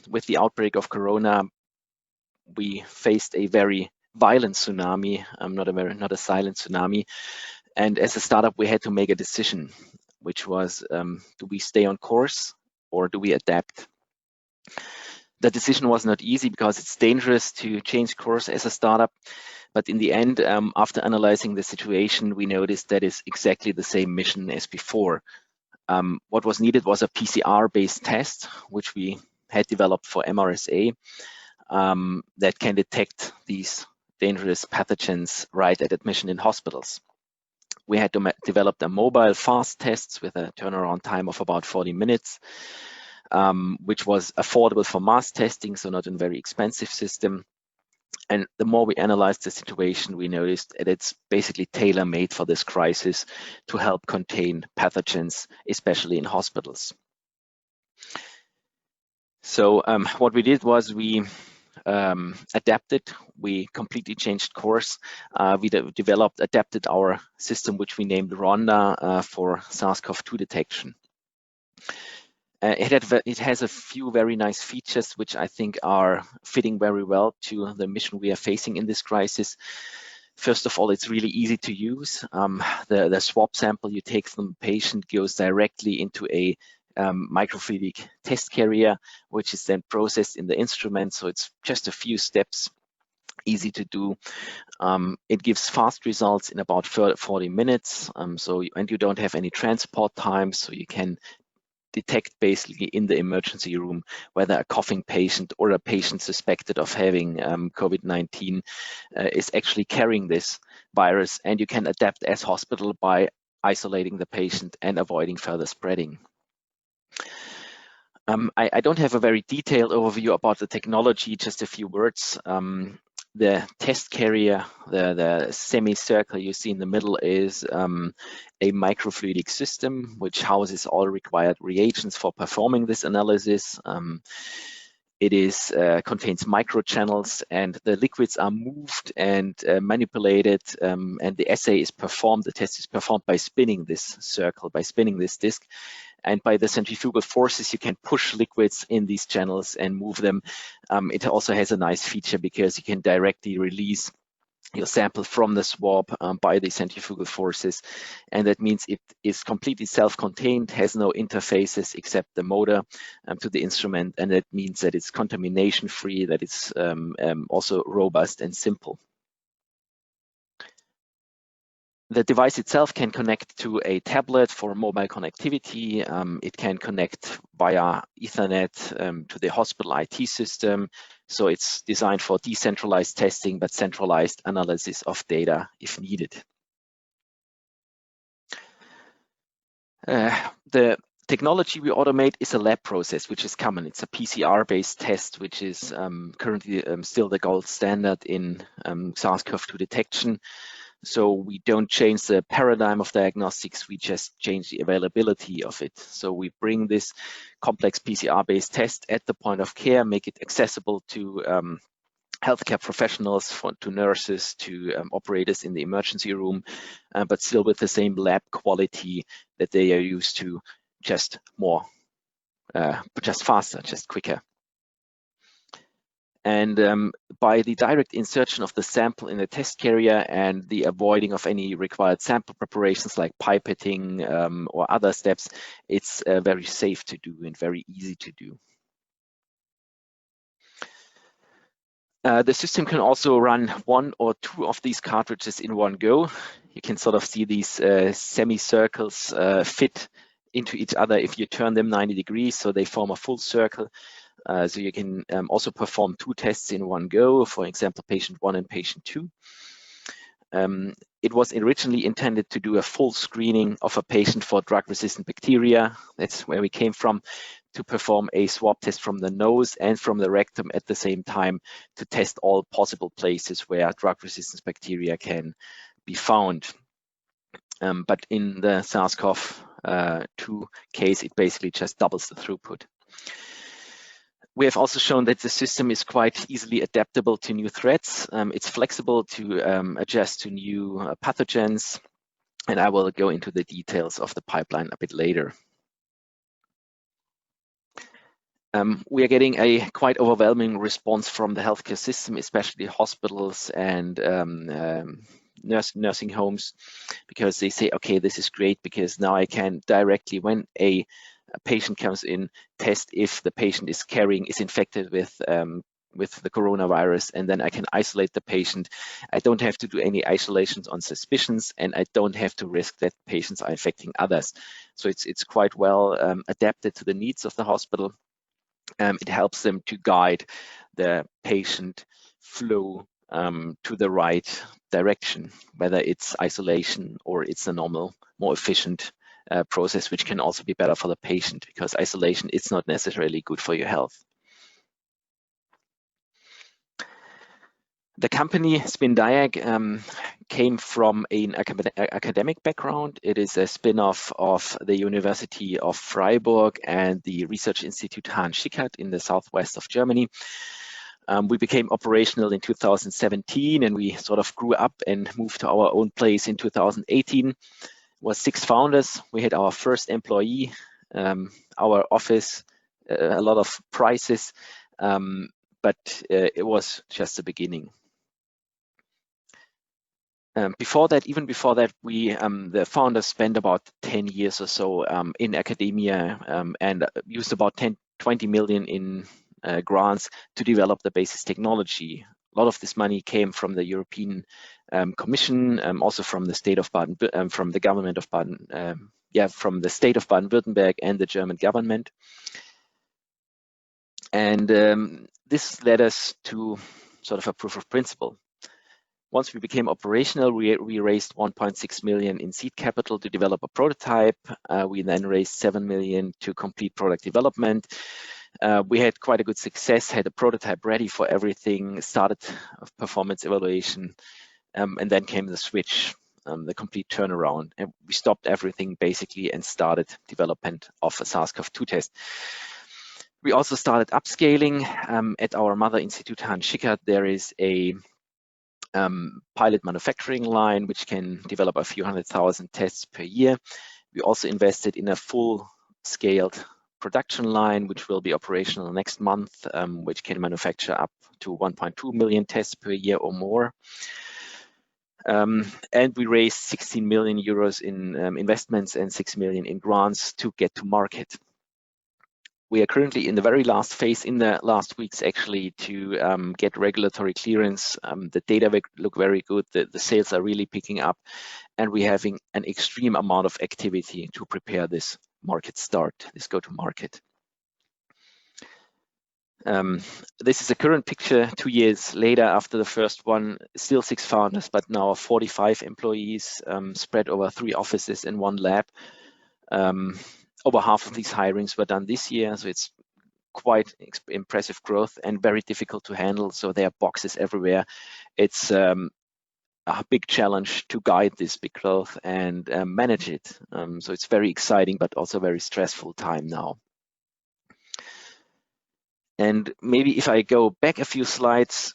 with the outbreak of Corona, we faced a very violent tsunami, not a silent tsunami. And as a startup, we had to make a decision, which was, do we stay on course or do we adapt? The decision was not easy because it's dangerous to change course as a startup. But in the end, after analyzing the situation, we noticed that it's exactly the same mission as before. What was needed was a PCR-based test, which we had developed for MRSA, that can detect these dangerous pathogens right at admission in hospitals. We had developed a mobile fast test with a turnaround time of about 40 minutes, which was affordable for mass testing, so not a very expensive system. And the more we analyzed the situation, we noticed that it's basically tailor-made for this crisis to help contain pathogens, especially in hospitals. So what we did was we adapted. We completely changed course. We adapted our system, which we named Rhonda, for SARS-CoV-2 detection. It has a few very nice features, which I think are fitting very well to the mission we are facing in this crisis. First of all, it's really easy to use. The swab sample you take from the patient goes directly into a microfluidic test carrier, which is then processed in the instrument. So it's just a few steps, easy to do. It gives fast results in about 40 minutes. And you don't have any transport time, so you can detect basically in the emergency room whether a coughing patient or a patient suspected of having COVID-19 is actually carrying this virus, and you can adapt as hospital by isolating the patient and avoiding further spreading. I don't have a very detailed overview about the technology, just a few words. The test carrier, the semicircle you see in the middle, is a microfluidic system which houses all required reagents for performing this analysis. It contains microchannels, and the liquids are moved and manipulated, and the assay is performed. The test is performed by spinning this circle, by spinning this disc. And by the centrifugal forces, you can push liquids in these channels and move them. It also has a nice feature because you can directly release your sample from the swab by the centrifugal forces. And that means it is completely self-contained, has no interfaces except the motor to the instrument. And that means that it's contamination-free, that it's also robust and simple. The device itself can connect to a tablet for mobile connectivity. It can connect via Ethernet to the hospital IT system. So it's designed for decentralized testing, but centralized analysis of data if needed. The technology we automate is a lab process, which is common. It's a PCR-based test, which is currently still the gold standard in SARS-CoV-2 detection. So we don't change the paradigm of diagnostics, we just change the availability of it. So we bring this complex PCR-based test at the point of care, make it accessible to healthcare professionals, to nurses, to operators in the emergency room, but still with the same lab quality that they are used to, just more, just faster, just quicker. And by the direct insertion of the sample in the test carrier and the avoiding of any required sample preparations like pipetting or other steps, it's very safe to do and very easy to do. The system can also run 1 or 2 of these cartridges in one go. You can sort of see these semicircles fit into each other if you turn them 90 degrees, so they form a full circle. So you can also perform 2 tests in one go, for example, patient 1 and patient 2. It was originally intended to do a full screening of a patient for drug-resistant bacteria. That's where we came from, to perform a swab test from the nose and from the rectum at the same time to test all possible places where drug-resistant bacteria can be found. But in the SARS-CoV-2 case, it basically just doubles the throughput. We have also shown that the system is quite easily adaptable to new threats. It's flexible to adjust to new pathogens, and I will go into the details of the pipeline a bit later. We are getting a quite overwhelming response from the healthcare system, especially hospitals and nursing homes, because they say, okay, this is great because now I can directly, when a patient comes in, test if the patient is infected with the coronavirus, and then I can isolate the patient. I don't have to do any isolations on suspicions, and I don't have to risk that patients are infecting others. So it's quite well adapted to the needs of the hospital. It helps them to guide the patient flow to the right direction, whether it's isolation or it's a normal, more efficient process, which can also be better for the patient, because isolation is not necessarily good for your health. The company SpinDiag came from an academic background. It is a spin-off of the University of Freiburg and the Research Institute Hahn-Schickard in the southwest of Germany. We became operational in 2017, and we sort of grew up and moved to our own place in 2018. Was 6 founders. We had our first employee, our office, a lot of prizes, but it was just the beginning. Before that, even before that, we, the founders, spent about 10 years or so in academia and used about 20 million in grants to develop the basis technology. A lot of this money came from the European Commission, also from the state of from the government of from the state of Baden-Württemberg and the German government. And this led us to sort of a proof of principle. Once we became operational, we raised 1.6 million in seed capital to develop a prototype. We then raised 7 million to complete product development. We had quite a good success, had a prototype ready for everything, started performance evaluation, and then came the switch, the complete turnaround. And we stopped everything basically and started development of a SARS-CoV-2 test. We also started upscaling at our mother institute, Hahn-Schickard. There is a pilot manufacturing line which can develop a few 100,000 tests per year. We also invested in a full-scaled production line which will be operational next month, which can manufacture up to 1.2 million tests per year or more. And we raised 16 million euros in investments and 6 million in grants to get to market. We are currently in the very last phase, in the last weeks actually, to get regulatory clearance. The data look very good, the sales are really picking up, and we're having an extreme amount of activity to prepare this market start, this go-to-market. This is a current picture 2 years later after the first one, still 6 founders, but now 45 employees spread over 3 offices and 1 lab. Over half of these hirings were done this year, so it's quite impressive growth and very difficult to handle. So there are boxes everywhere. It's a big challenge to guide this big growth and manage it. So it's very exciting, but also very stressful time now. And maybe if I go back a few slides,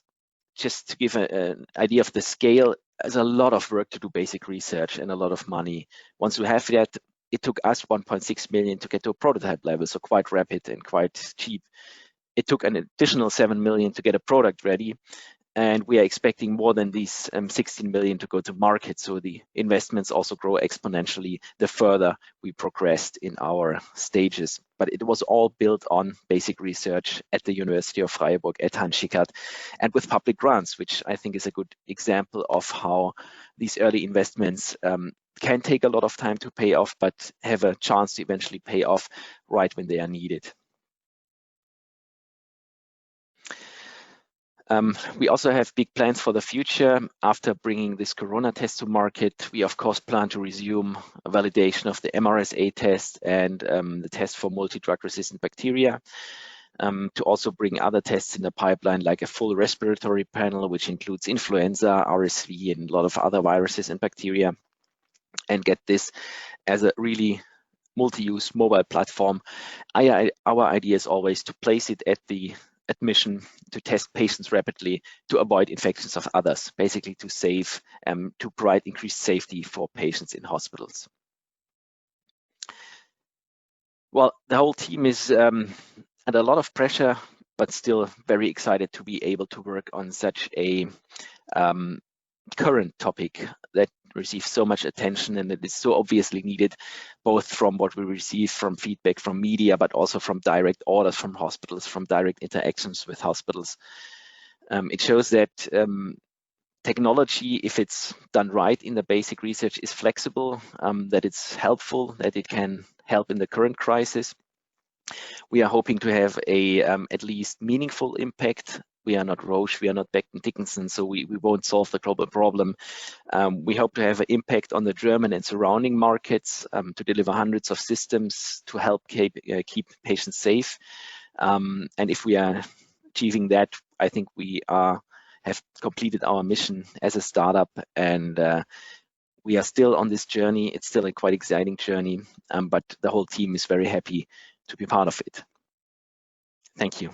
just to give an idea of the scale, there's a lot of work to do basic research and a lot of money. Once we have that, it took us 1.6 million to get to a prototype level, so quite rapid and quite cheap. It took an additional 7 million to get a product ready. And we are expecting more than these 16 million to go to market. So the investments also grow exponentially the further we progressed in our stages. But it was all built on basic research at the University of Freiburg at Hans Schickhardt and with public grants, which I think is a good example of how these early investments can take a lot of time to pay off, but have a chance to eventually pay off right when they are needed. We also have big plans for the future. After bringing this corona test to market, we of course plan to resume a validation of the MRSA test and the test for multi-drug resistant bacteria. To also bring other tests in the pipeline, like a full respiratory panel, which includes influenza, RSV, and a lot of other viruses and bacteria, and get this as a really multi-use mobile platform. Our idea is always to place it at the admission to test patients rapidly to avoid infections of others, basically to save, to provide increased safety for patients in hospitals. Well, the whole team is under a lot of pressure, but still very excited to be able to work on such a current topic that receives so much attention, and it is so obviously needed, both from what we receive from feedback from media, but also from direct orders from hospitals, from direct interactions with hospitals. It shows that technology, if it's done right in the basic research, is flexible, that it's helpful, that it can help in the current crisis. We are hoping to have a at least meaningful impact. We are not Roche, we are not Becton Dickinson, so we won't solve the global problem. We hope to have an impact on the German and surrounding markets, to deliver hundreds of systems to help keep patients safe. And if we are achieving that, I think we have completed our mission as a startup, and we are still on this journey. It's still a quite exciting journey, but the whole team is very happy to be part of it. Thank you.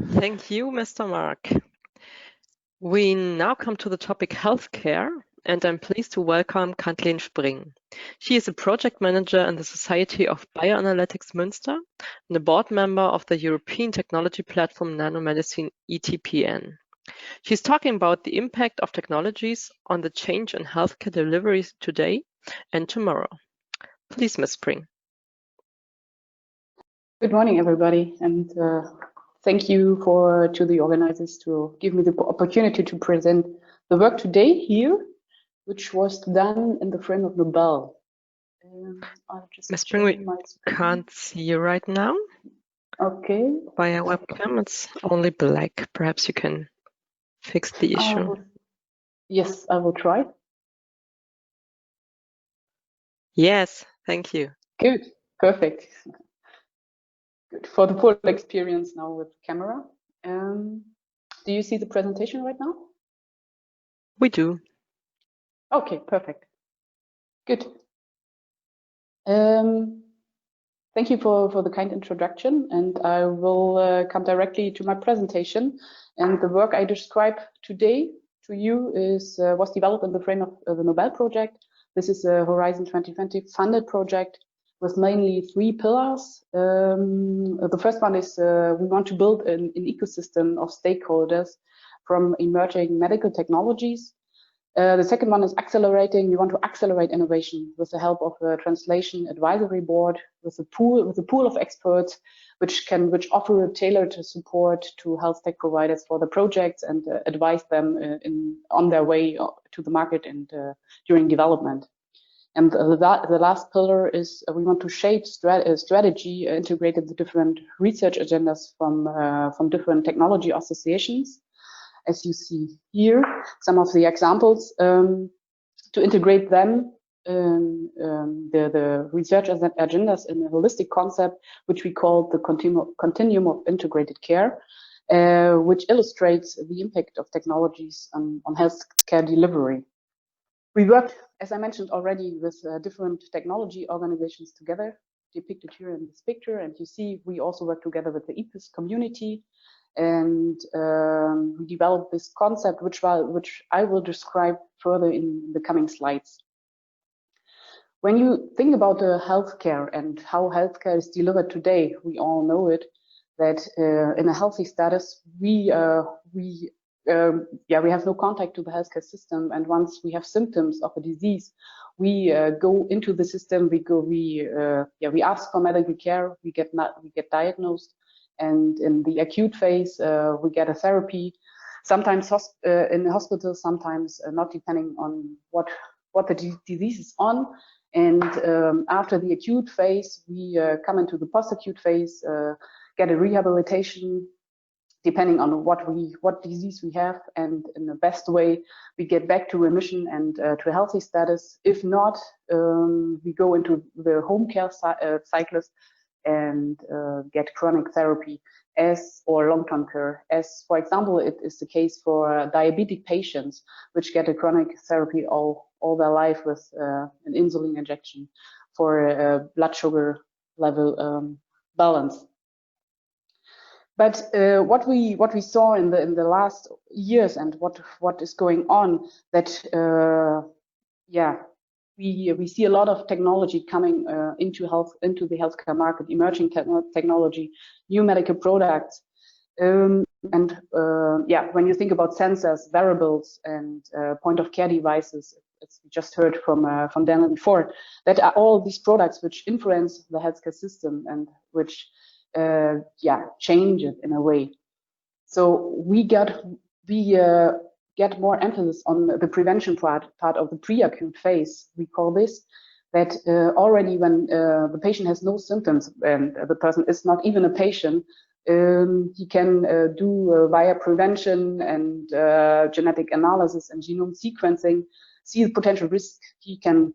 Thank you, Mr. Mark. We now come to the topic healthcare, and I'm pleased to welcome Kathleen Spring. She is a project manager in the Society of Bioanalytics Münster and a board member of the European technology platform Nanomedicine ETPN. She's talking about the impact of technologies on the change in healthcare deliveries today and tomorrow. Please, Ms. Spring. Good morning, everybody, and thank you to the organizers to give me the opportunity to present the work today here, which was done in the frame of Nobel. Ms. Spring, we can't see you right now. Okay. Via webcam, it's only black. Perhaps you can fix the issue. Yes, I will try. Yes, thank you. Good, perfect. Good. For the full experience now with camera. Do you see the presentation right now? We do. Okay, perfect. Good. Thank you for the kind introduction, and I will come directly to my presentation. And the work I describe today to you was developed in the frame of the Nobel project. This is a Horizon 2020 funded project with mainly 3 pillars. The first one is we want to build an ecosystem of stakeholders from emerging medical technologies. The second one is accelerating. We want to accelerate innovation with the help of a translation advisory board, with a pool of experts, which offer a tailored support to health tech providers for the projects and advise them on their way to the market and during development. And the last pillar is we want to shape strategy, integrated the different research agendas from different technology associations. As you see here, some of the examples to integrate them, the research agendas in a holistic concept, which we call the continuum of integrated care. which illustrates the impact of technologies on healthcare delivery. We worked, as I mentioned already, with different technology organizations together, depicted here in this picture. And you see, we also work together with the EPoSS community. And we developed this concept, which I will describe further in the coming slides. When you think about the healthcare and how healthcare is delivered today, we all know it, that in a healthy status, we have no contact to the healthcare system. And once we have symptoms of a disease, we go into the system. We ask for medical care. We get diagnosed, and in the acute phase, we get a therapy. Sometimes in the hospital, sometimes not, depending on what the disease is on. And after the acute phase, we come into the post-acute phase, get a rehabilitation, depending on what disease we have, and in the best way, we get back to remission and to a healthy status. If not, we go into the home care cyclist and get chronic therapy or long-term care, as, for example, it is the case for diabetic patients, which get a chronic therapy all their life with an insulin injection for blood sugar level balance. But what we saw in the last years, and what is going on, that we see a lot of technology coming into the healthcare market, emerging technology, new medical products, and when you think about sensors, wearables, and point of care devices, as we just heard from Daniel before, that are all these products which influence the healthcare system and which change it in a way. So we get more emphasis on the prevention part of the pre-acute phase. We call this, that already when the patient has no symptoms and the person is not even a patient, he can do via prevention and genetic analysis and genome sequencing, see the potential risk he can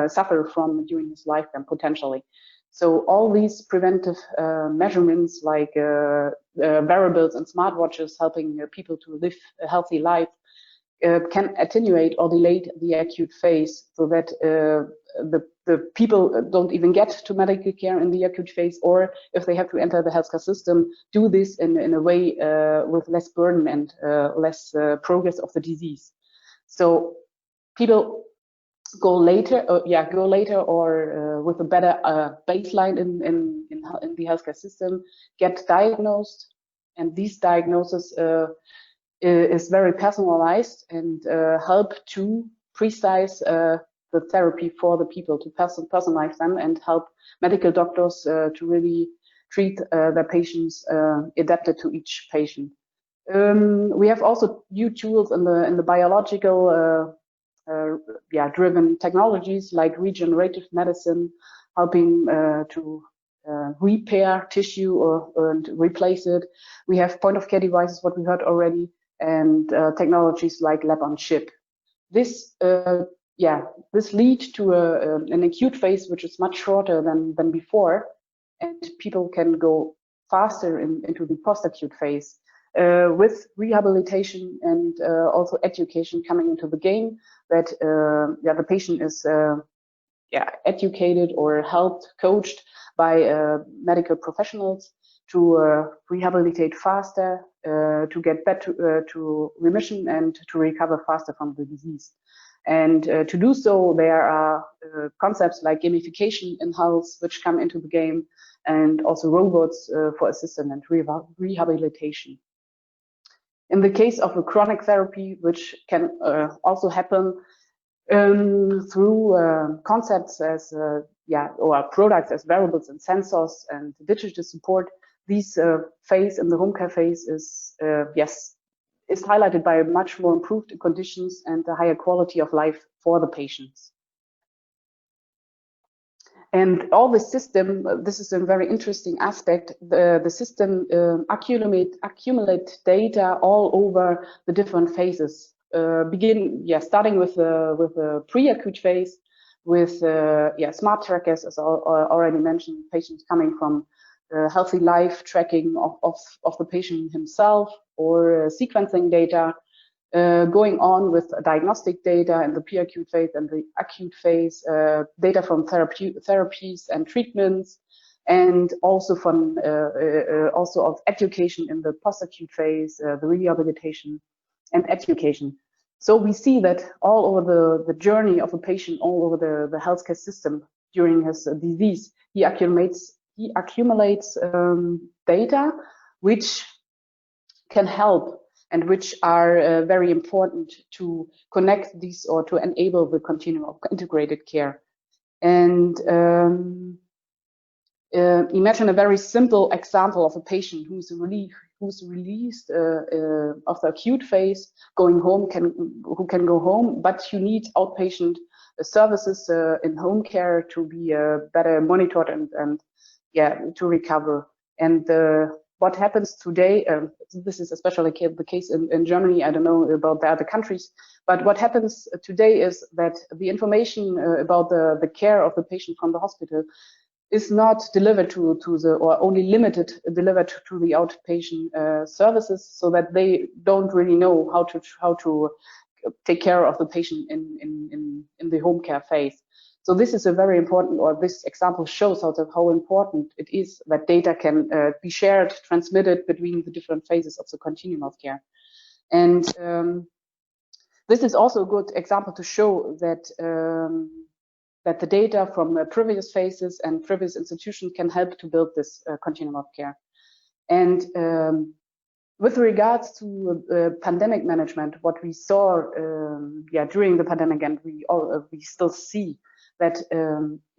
suffer from during his lifetime potentially. So all these preventive measurements, like wearables and smartwatches, helping people to live a healthy life, can attenuate or delay the acute phase, so that the people don't even get to medical care in the acute phase, or if they have to enter the healthcare system, do this in a way with less burden and less progress of the disease. So people go later, or with a better baseline in the healthcare system, get diagnosed, and these diagnoses is very personalized and help to precise the therapy for the people, to personalize them and help medical doctors to really treat their patients adapted to each patient. We have also new tools in the biological driven technologies, like regenerative medicine, helping to repair tissue and replace it. We have point of care devices, what we heard already, and technologies like lab on chip. This leads to an acute phase which is much shorter than before, and people can go faster into the post-acute phase with rehabilitation and also education coming into the game, that the patient is educated or helped, coached by medical professionals to rehabilitate faster, to get back to remission and to recover faster from the disease. And to do so, there are concepts like gamification in health, which come into the game, and also robots for assistance and rehabilitation. In the case of a chronic therapy, which can also happen through concepts as or products as wearables and sensors and digital support, this phase in the home care phase is highlighted by much more improved conditions and a higher quality of life for the patients. And all the system, this is a very interesting aspect, the system accumulate data all over the different phases. Starting with the pre-acute phase, with smart trackers, as I already mentioned, patients coming from healthy life tracking of the patient himself, or sequencing data, going on with diagnostic data in the pre-acute phase and the acute phase, data from therapies and treatments, and also from also of education in the post-acute phase, the rehabilitation and education. So we see that all over the journey of a patient, all over the healthcare system during his disease, he accumulates data which can help and which are very important to connect these or to enable the continuum of integrated care. And imagine a very simple example of a patient who's released of the acute phase, going home, who can go home, but you need outpatient services in home care to be better monitored and yeah, to recover. And what happens today, this is especially the case in Germany, I don't know about the other countries, but what happens today is that the information about the care of the patient from the hospital is not delivered to the, or only limited delivered to the outpatient services, so that they don't really know how to take care of the patient in the home care phase. So this is a very important, or this example shows how important it is that data can be shared, transmitted between the different phases of the continuum of care. And this is also a good example to show that that the data from previous phases and previous institutions can help to build this continuum of care. And with regards to pandemic management, what we saw during the pandemic, and we still see that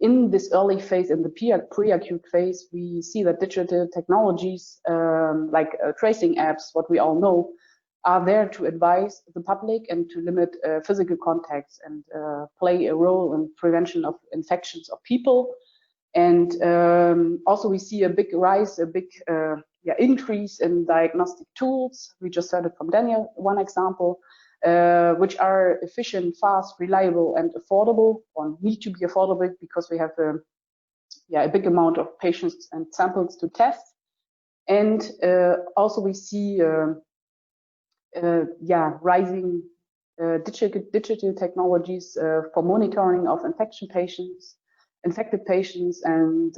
in this early phase, in the pre-acute phase, we see that digital technologies like tracing apps, what we all know, are there to advise the public and to limit physical contacts and play a role in prevention of infections of people. And also we see a big rise, a big increase in diagnostic tools. We just heard it from Daniel, one example, which are efficient, fast, reliable, and affordable, or need to be affordable because we have a big amount of patients and samples to test. And also we see rising digital technologies for monitoring of infected patients, and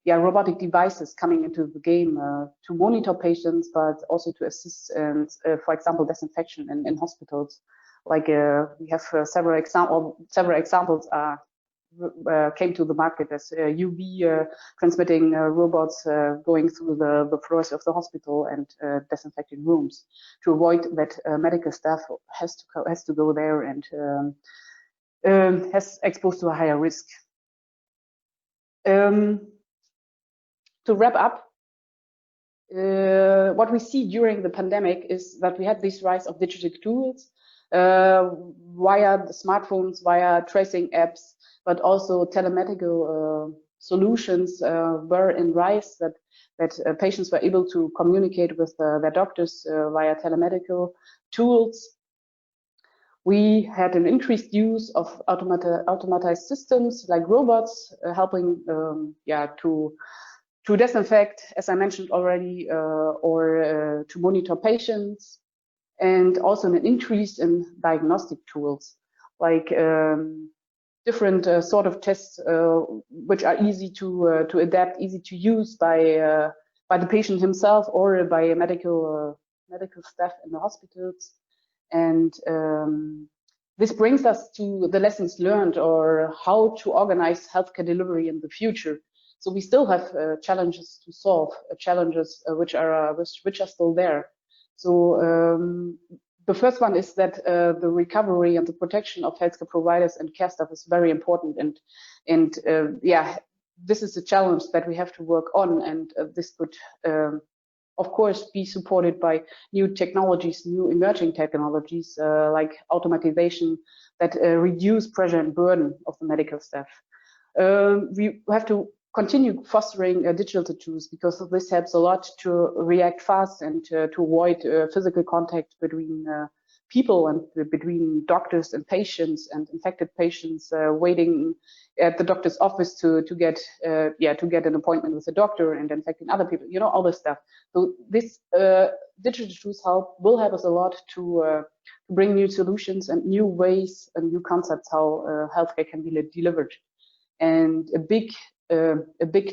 robotic devices coming into the game to monitor patients, but also to assist and, for example, disinfection in hospitals. Like we have several examples came to the market as UV transmitting robots going through the floors of the hospital and disinfecting rooms to avoid that medical staff has to go there and has exposed to a higher risk. To wrap up, what we see during the pandemic is that we had this rise of digital tools via the smartphones, via tracing apps, but also telemedical solutions were in rise, that patients were able to communicate with their doctors via telemedical tools. We had an increased use of automatized systems like robots helping to disinfect, as I mentioned already, or to monitor patients, and also an increase in diagnostic tools like different sort of tests which are easy to adapt, easy to use by the patient himself or by a medical staff in the hospitals. And this brings us to the lessons learned, or how to organize healthcare delivery in the future. So we still have challenges to solve, challenges which are still there. So the first one is that the recovery and the protection of healthcare providers and care staff is very important, and this is a challenge that we have to work on, and this would of course be supported by new technologies, new emerging technologies like automatization that reduce pressure and burden of the medical staff. We have to continue fostering digital tools, because this helps a lot to react fast and to avoid physical contact between people and between doctors and patients and infected patients waiting at the doctor's office to get an appointment with a doctor and infecting other people, you know, all this stuff. So this digital tools will help us a lot to bring new solutions and new ways and new concepts how healthcare can be delivered. And a big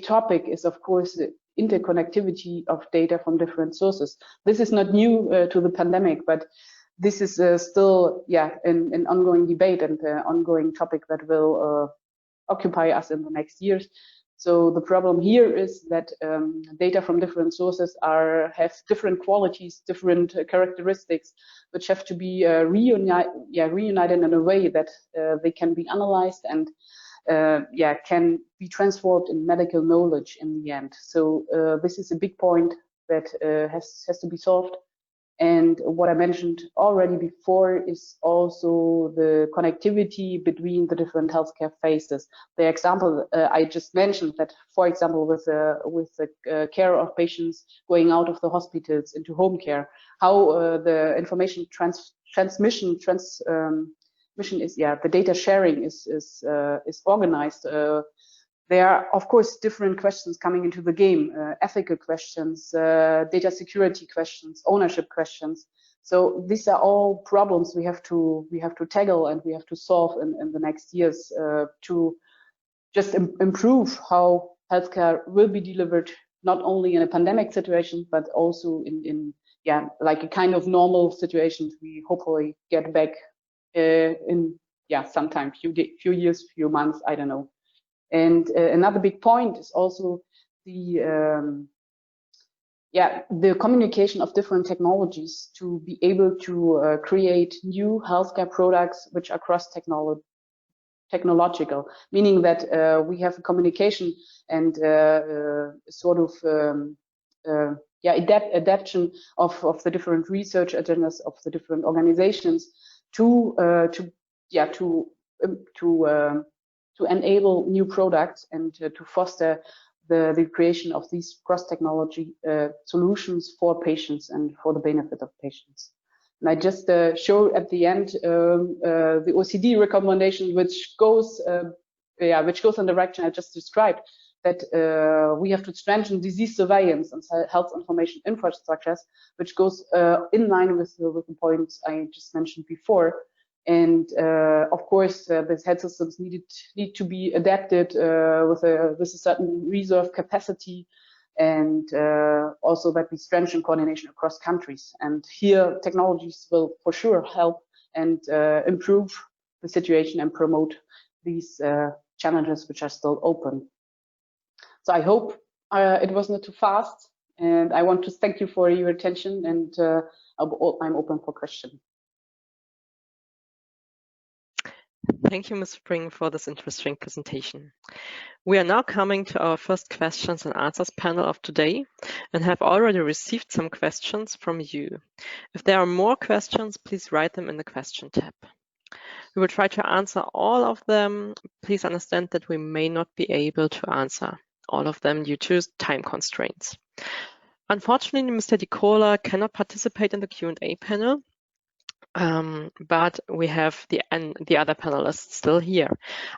topic is, of course, the interconnectivity of data from different sources. This is not new to the pandemic, but this is still, an ongoing debate and an ongoing topic that will occupy us in the next years. So the problem here is that data from different sources have different qualities, different characteristics, which have to be reunited in a way that they can be analyzed and can be transformed in medical knowledge in the end. So this is a big point that has to be solved. And what I mentioned already before is also the connectivity between the different healthcare phases. The example I just mentioned, that, for example, with the care of patients going out of the hospitals into home care, how the information transmission is, the data sharing is organized. There are, of course, different questions coming into the game, ethical questions, data security questions, ownership questions. So these are all problems we have to tackle and we have to solve in the next years to just improve how healthcare will be delivered, not only in a pandemic situation, but also in like a kind of normal situation we hopefully get back in sometime few years, few months, I don't know. And another big point is also the communication of different technologies to be able to create new healthcare products which are cross-technological, meaning that we have a communication and adaptation of the different research agendas of the different organizations to enable new products and to foster the creation of these cross-technology solutions for patients and for the benefit of patients. And I just show at the end the OECD recommendation, which goes in the direction I just described, that we have to strengthen disease surveillance and health information infrastructures, which goes in line with the points I just mentioned before. And of course, the health systems need to be adapted with a certain reserve capacity, and also that we strengthen coordination across countries. And here, technologies will for sure help and improve the situation and promote these challenges which are still open. So I hope it was not too fast, and I want to thank you for your attention, and I'm open for questions. Thank you, Ms. Spring, for this interesting presentation. We are now coming to our first questions and answers panel of today and have already received some questions from you. If there are more questions, please write them in the question tab. We will try to answer all of them. Please understand that we may not be able to answer all of them due to time constraints. Unfortunately, Mr. Di Cola cannot participate in the Q&A panel. But we have the other panelists still here.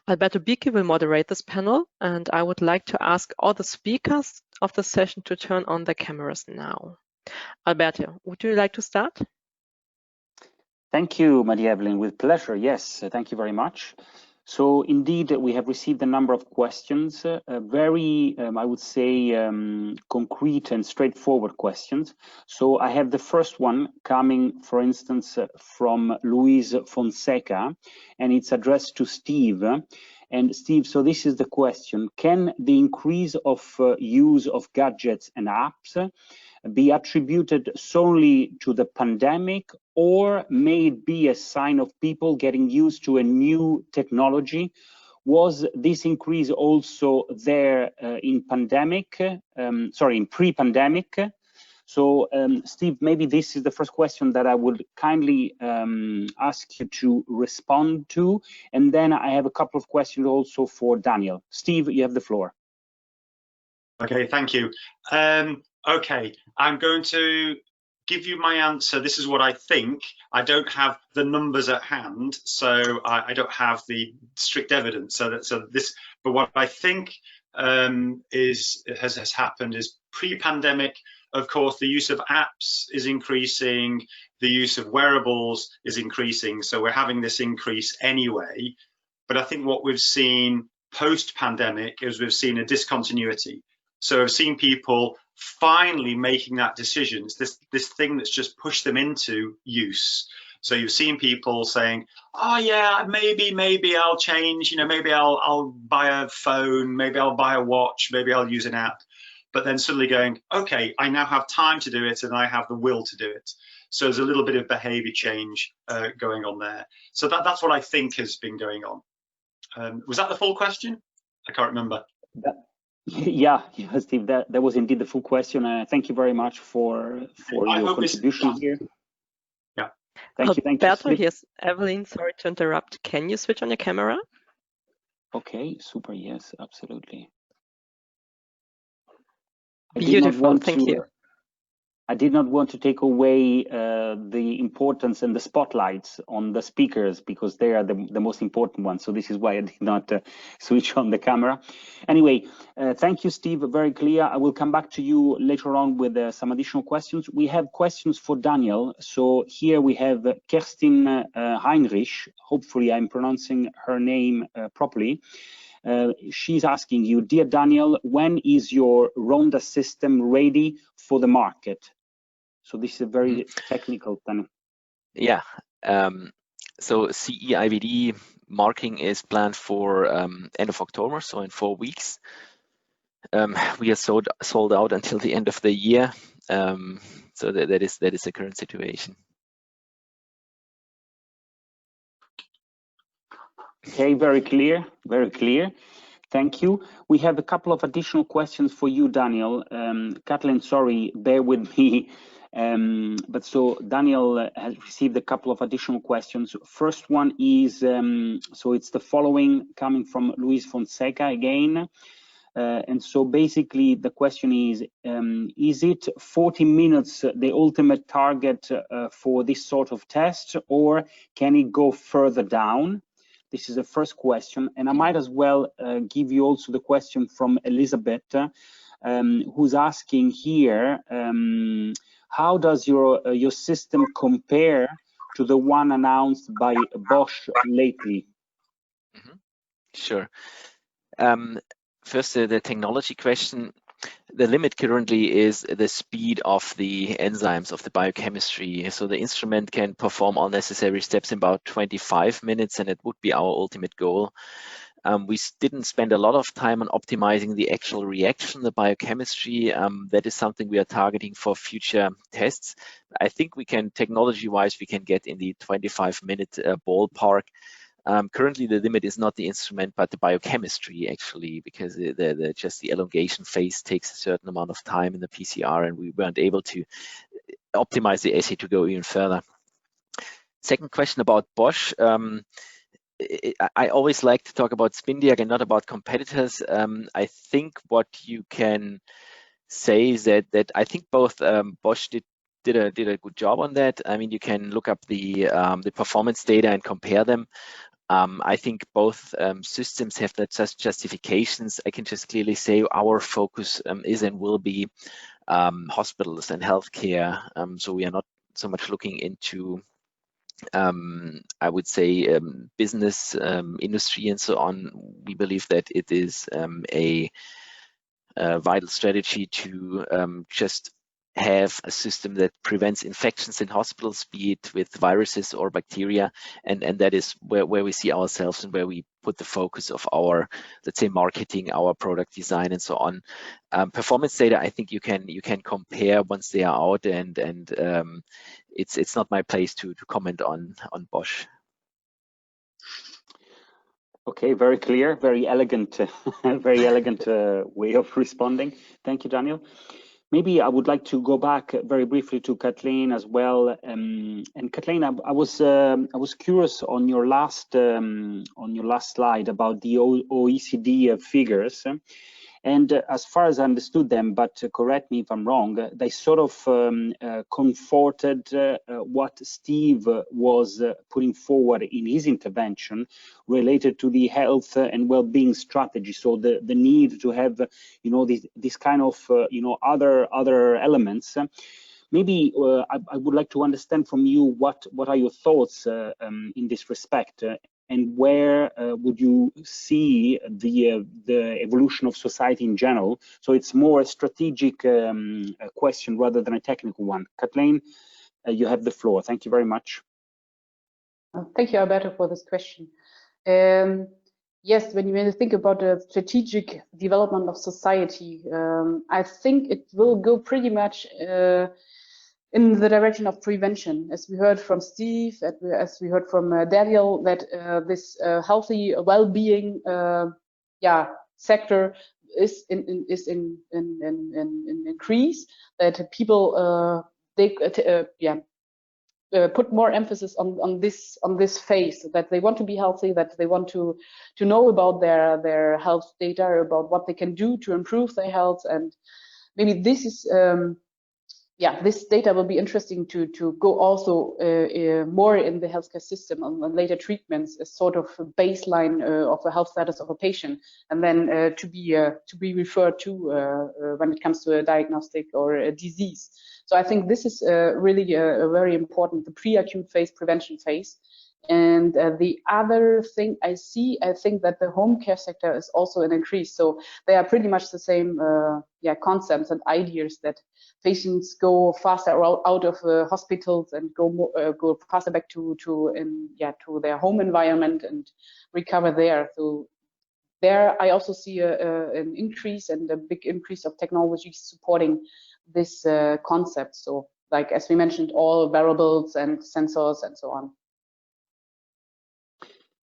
Alberto Bicchi will moderate this panel, and I would like to ask all the speakers of the session to turn on their cameras now. Alberto, would you like to start? Thank you, Maria Evelyn, with pleasure. Yes, thank you very much. So indeed, we have received a number of questions, very, I would say, concrete and straightforward questions. So I have the first one coming, for instance, from Luis Fonseca, and it's addressed to Steve. And Steve, so this is the question: can the increase of use of gadgets and apps be attributed solely to the pandemic, or may it be a sign of people getting used to a new technology? Was this increase also there in pre-pandemic? So Steve, maybe this is the first question that I would kindly ask you to respond to. And then I have a couple of questions also for Daniel. Steve, you have the floor. Okay, thank you. Okay, I'm going to give you my answer. This is what I think. I don't have the numbers at hand, so I don't have the strict evidence. But what I think has happened is pre-pandemic. Of course, the use of apps is increasing. The use of wearables is increasing. So we're having this increase anyway. But I think what we've seen post-pandemic is we've seen a discontinuity. So I've seen people finally making that decision. It's this thing that's just pushed them into use. So you've seen people saying, oh yeah, maybe I'll change, maybe I'll buy a phone, maybe I'll buy a watch, maybe I'll use an app. But then suddenly going, okay, I now have time to do it and I have the will to do it. So there's a little bit of behavior change going on there. So that's what I think has been going on. Was that the full question? I can't remember. Yeah, Steve, that was indeed the full question. Thank you very much for your contribution here. Yeah. Thank you. Alberto, here's Evelyn. Sorry to interrupt. Can you switch on your camera? Okay, super. Yes, absolutely. Beautiful. Thank you. I did not want to take away the importance and the spotlights on the speakers because they are the most important ones. So this is why I did not switch on the camera. Anyway, thank you, Steve. Very clear. I will come back to you later on with some additional questions. We have questions for Daniel. So here we have Kerstin Heinrich. Hopefully I'm pronouncing her name properly. She's asking you, dear Daniel, when is your Ronda system ready for the market? So this is a very technical thing. Yeah. So CE-IVD marking is planned for end of October, so in 4 weeks. We are sold out until the end of the year. So that is the current situation. Okay, very clear, very clear. Thank you. We have a couple of additional questions for you, Daniel. Kathleen, sorry, bear with me. But so Daniel has received a couple of additional questions. First one is, so it's the following coming from Luis Fonseca again. And so basically the question is it 40 minutes the ultimate target for this sort of test, or can it go further down? This is the first question, and I might as well give you also the question from Elizabeth, who's asking here, how does your system compare to the one announced by Bosch lately? Sure. First, the technology question. The limit currently is the speed of the enzymes of the biochemistry. So the instrument can perform all necessary steps in about 25 minutes, and it would be our ultimate goal. We didn't spend a lot of time on optimizing the actual reaction, the biochemistry. That is something we are targeting for future tests. I think we can, technology-wise, we can get in the 25-minute ballpark. Currently, the limit is not the instrument, but the biochemistry, actually, because just the elongation phase takes a certain amount of time in the PCR, and we weren't able to optimize the assay to go even further. Second question about Bosch. I always like to talk about SpinDiag and not about competitors. I think what you can say is that I think both Bosch did a good job on that. I mean, you can look up the performance data and compare them. I think both systems have that such justifications. I can just clearly say our focus is and will be hospitals and healthcare. So we are not so much looking into, I would say, business, industry, and so on. We believe that it is a vital strategy to just have a system that prevents infections in hospitals, be it with viruses or bacteria, and that is where we see ourselves and where we put the focus of our, let's say, marketing, our product design, and so on. Performance data, I think you can compare once they are out, and it's not my place to comment on Bosch. Okay, very clear, very elegant, very elegant way of responding. Thank you, Daniel. Maybe I would like to go back very briefly to Kathleen as well. And Kathleen, I was curious on your last slide about the OECD figures, And as far as I understood them, but correct me if I'm wrong, they sort of comforted what Steve was putting forward in his intervention related to the health and well-being strategy. So the need to have, you know, this kind of, you know, other elements. Maybe I would like to understand from you what are your thoughts in this respect, and where would you see the evolution of society in general? So it's more a strategic question rather than a technical one. Kathleen, you have the floor. Thank you very much. Thank you, Alberto, for this question. Yes, when you think about the strategic development of society, I think it will go pretty much in the direction of prevention, as we heard from Steve, as we heard from Daniel, that this healthy well-being, sector is in increase. That people put more emphasis on this phase, that they want to be healthy, that they want to know about their health data, about what they can do to improve their health, and maybe this is. This data will be interesting to go also more in the healthcare system on later treatments as sort of a baseline of the health status of a patient, and then to be referred to when it comes to a diagnostic or a disease. So I think this is really a very important, the pre-acute phase, prevention phase. And the other thing I think that the home care sector is also an increase. So they are pretty much the same concepts and ideas, that patients go faster out of hospitals and go faster back to their home environment and recover there. So there I also see an increase and a big increase of technology supporting this concept. So like, as we mentioned, all wearables and sensors and so on.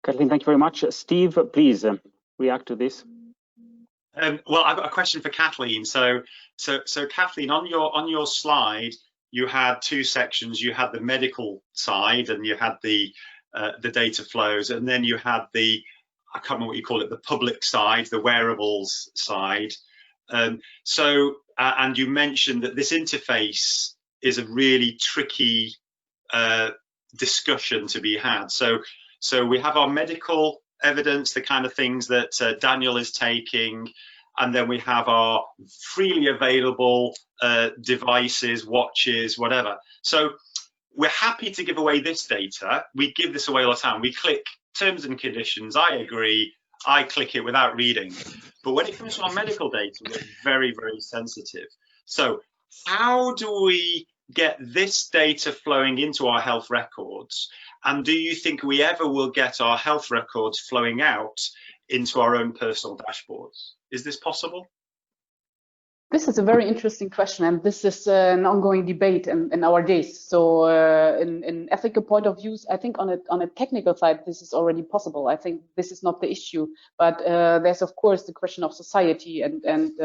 Kathleen, thank you very much. Steve, please react to this. Well, I've got a question for Kathleen. So Kathleen, on your slide, you had two sections. You had the medical side, and you had the data flows, and then you had the, I can't remember what you call it, the public side, the wearables side. And you mentioned that this interface is a really tricky discussion to be had. So we have our medical evidence, the kind of things that Daniel is taking, and then we have our freely available devices, watches, whatever. So we're happy to give away this data. We give this away all the time. We click terms and conditions, I agree, I click it without reading. But when it comes to our medical data, we're very, very sensitive. So how do we get this data flowing into our health records? And do you think we ever will get our health records flowing out into our own personal dashboards? Is this possible? This is a very interesting question, and this is an ongoing debate in our days. So in ethical point of views, I think on a technical side, this is already possible. I think this is not the issue, but there's of course the question of society and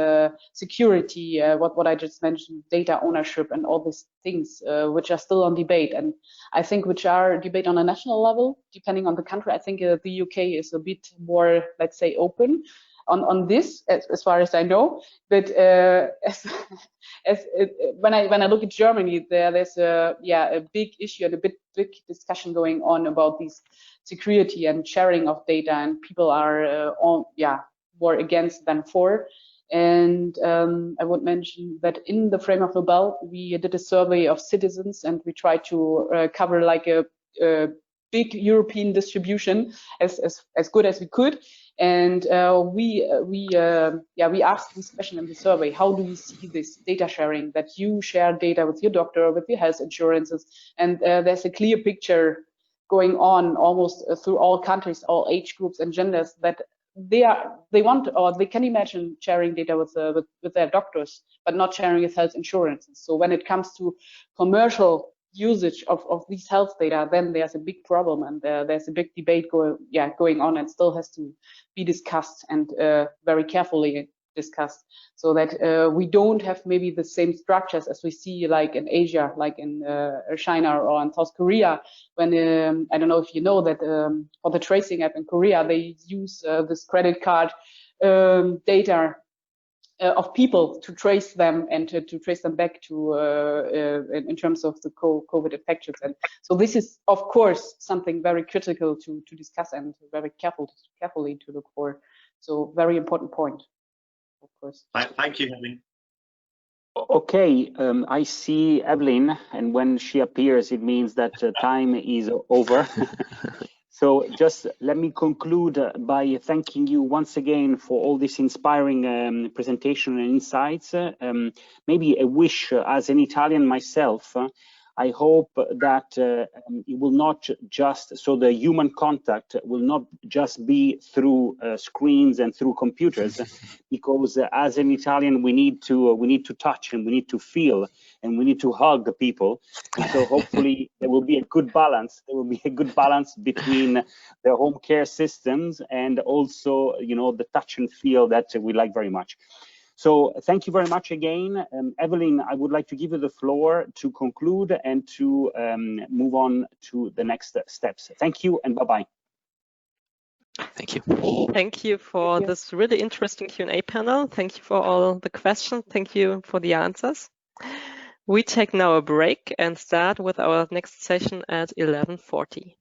security, what I just mentioned, data ownership and all these things, which are still on debate, and I think which are debate on a national level, depending on the country. I think the UK is a bit more, let's say, open on this, as far as I know, but when I look at Germany, there's a big issue and a big discussion going on about this security and sharing of data, and people are more against than for. And I would mention that in the frame of Nobel, we did a survey of citizens, and we tried to cover like a big European distribution as good as we could. And we asked this question in the survey: how do you see this data sharing, that you share data with your doctor, with your health insurances? And there's a clear picture going on almost through all countries, all age groups and genders, that they want, or they can imagine sharing data with their doctors, but not sharing with health insurances. So when it comes to commercial usage of these health data, then there's a big problem, and there's a big debate going on, and still has to be discussed and very carefully discussed, so that we don't have maybe the same structures as we see like in Asia, like in China or in South Korea, when I don't know if you know that for the tracing app in Korea, they use this credit card data of people to trace them and to trace them back to in terms of the COVID infections. And so this is, of course, something very critical to discuss and very carefully to look for. So very important point, of course. Thank you, Evelyn. Okay, I see Evelyn, and when she appears, it means that time is over. So just let me conclude by thanking you once again for all this inspiring presentation and insights. Maybe a wish as an Italian myself, I hope that it will not just, so the human contact will not just be through screens and through computers, because as an Italian we need to touch and we need to feel and we need to hug the people. And so hopefully there will be a good balance. There will be a good balance between the home care systems and also, you know, the touch and feel that we like very much. So thank you very much again. Evelyn, I would like to give you the floor to conclude and to move on to the next steps. Thank you and bye-bye. Thank you. Thank you for this really interesting Q&A panel. Thank you for all the questions. Thank you for the answers. We take now a break and start with our next session at 11:40.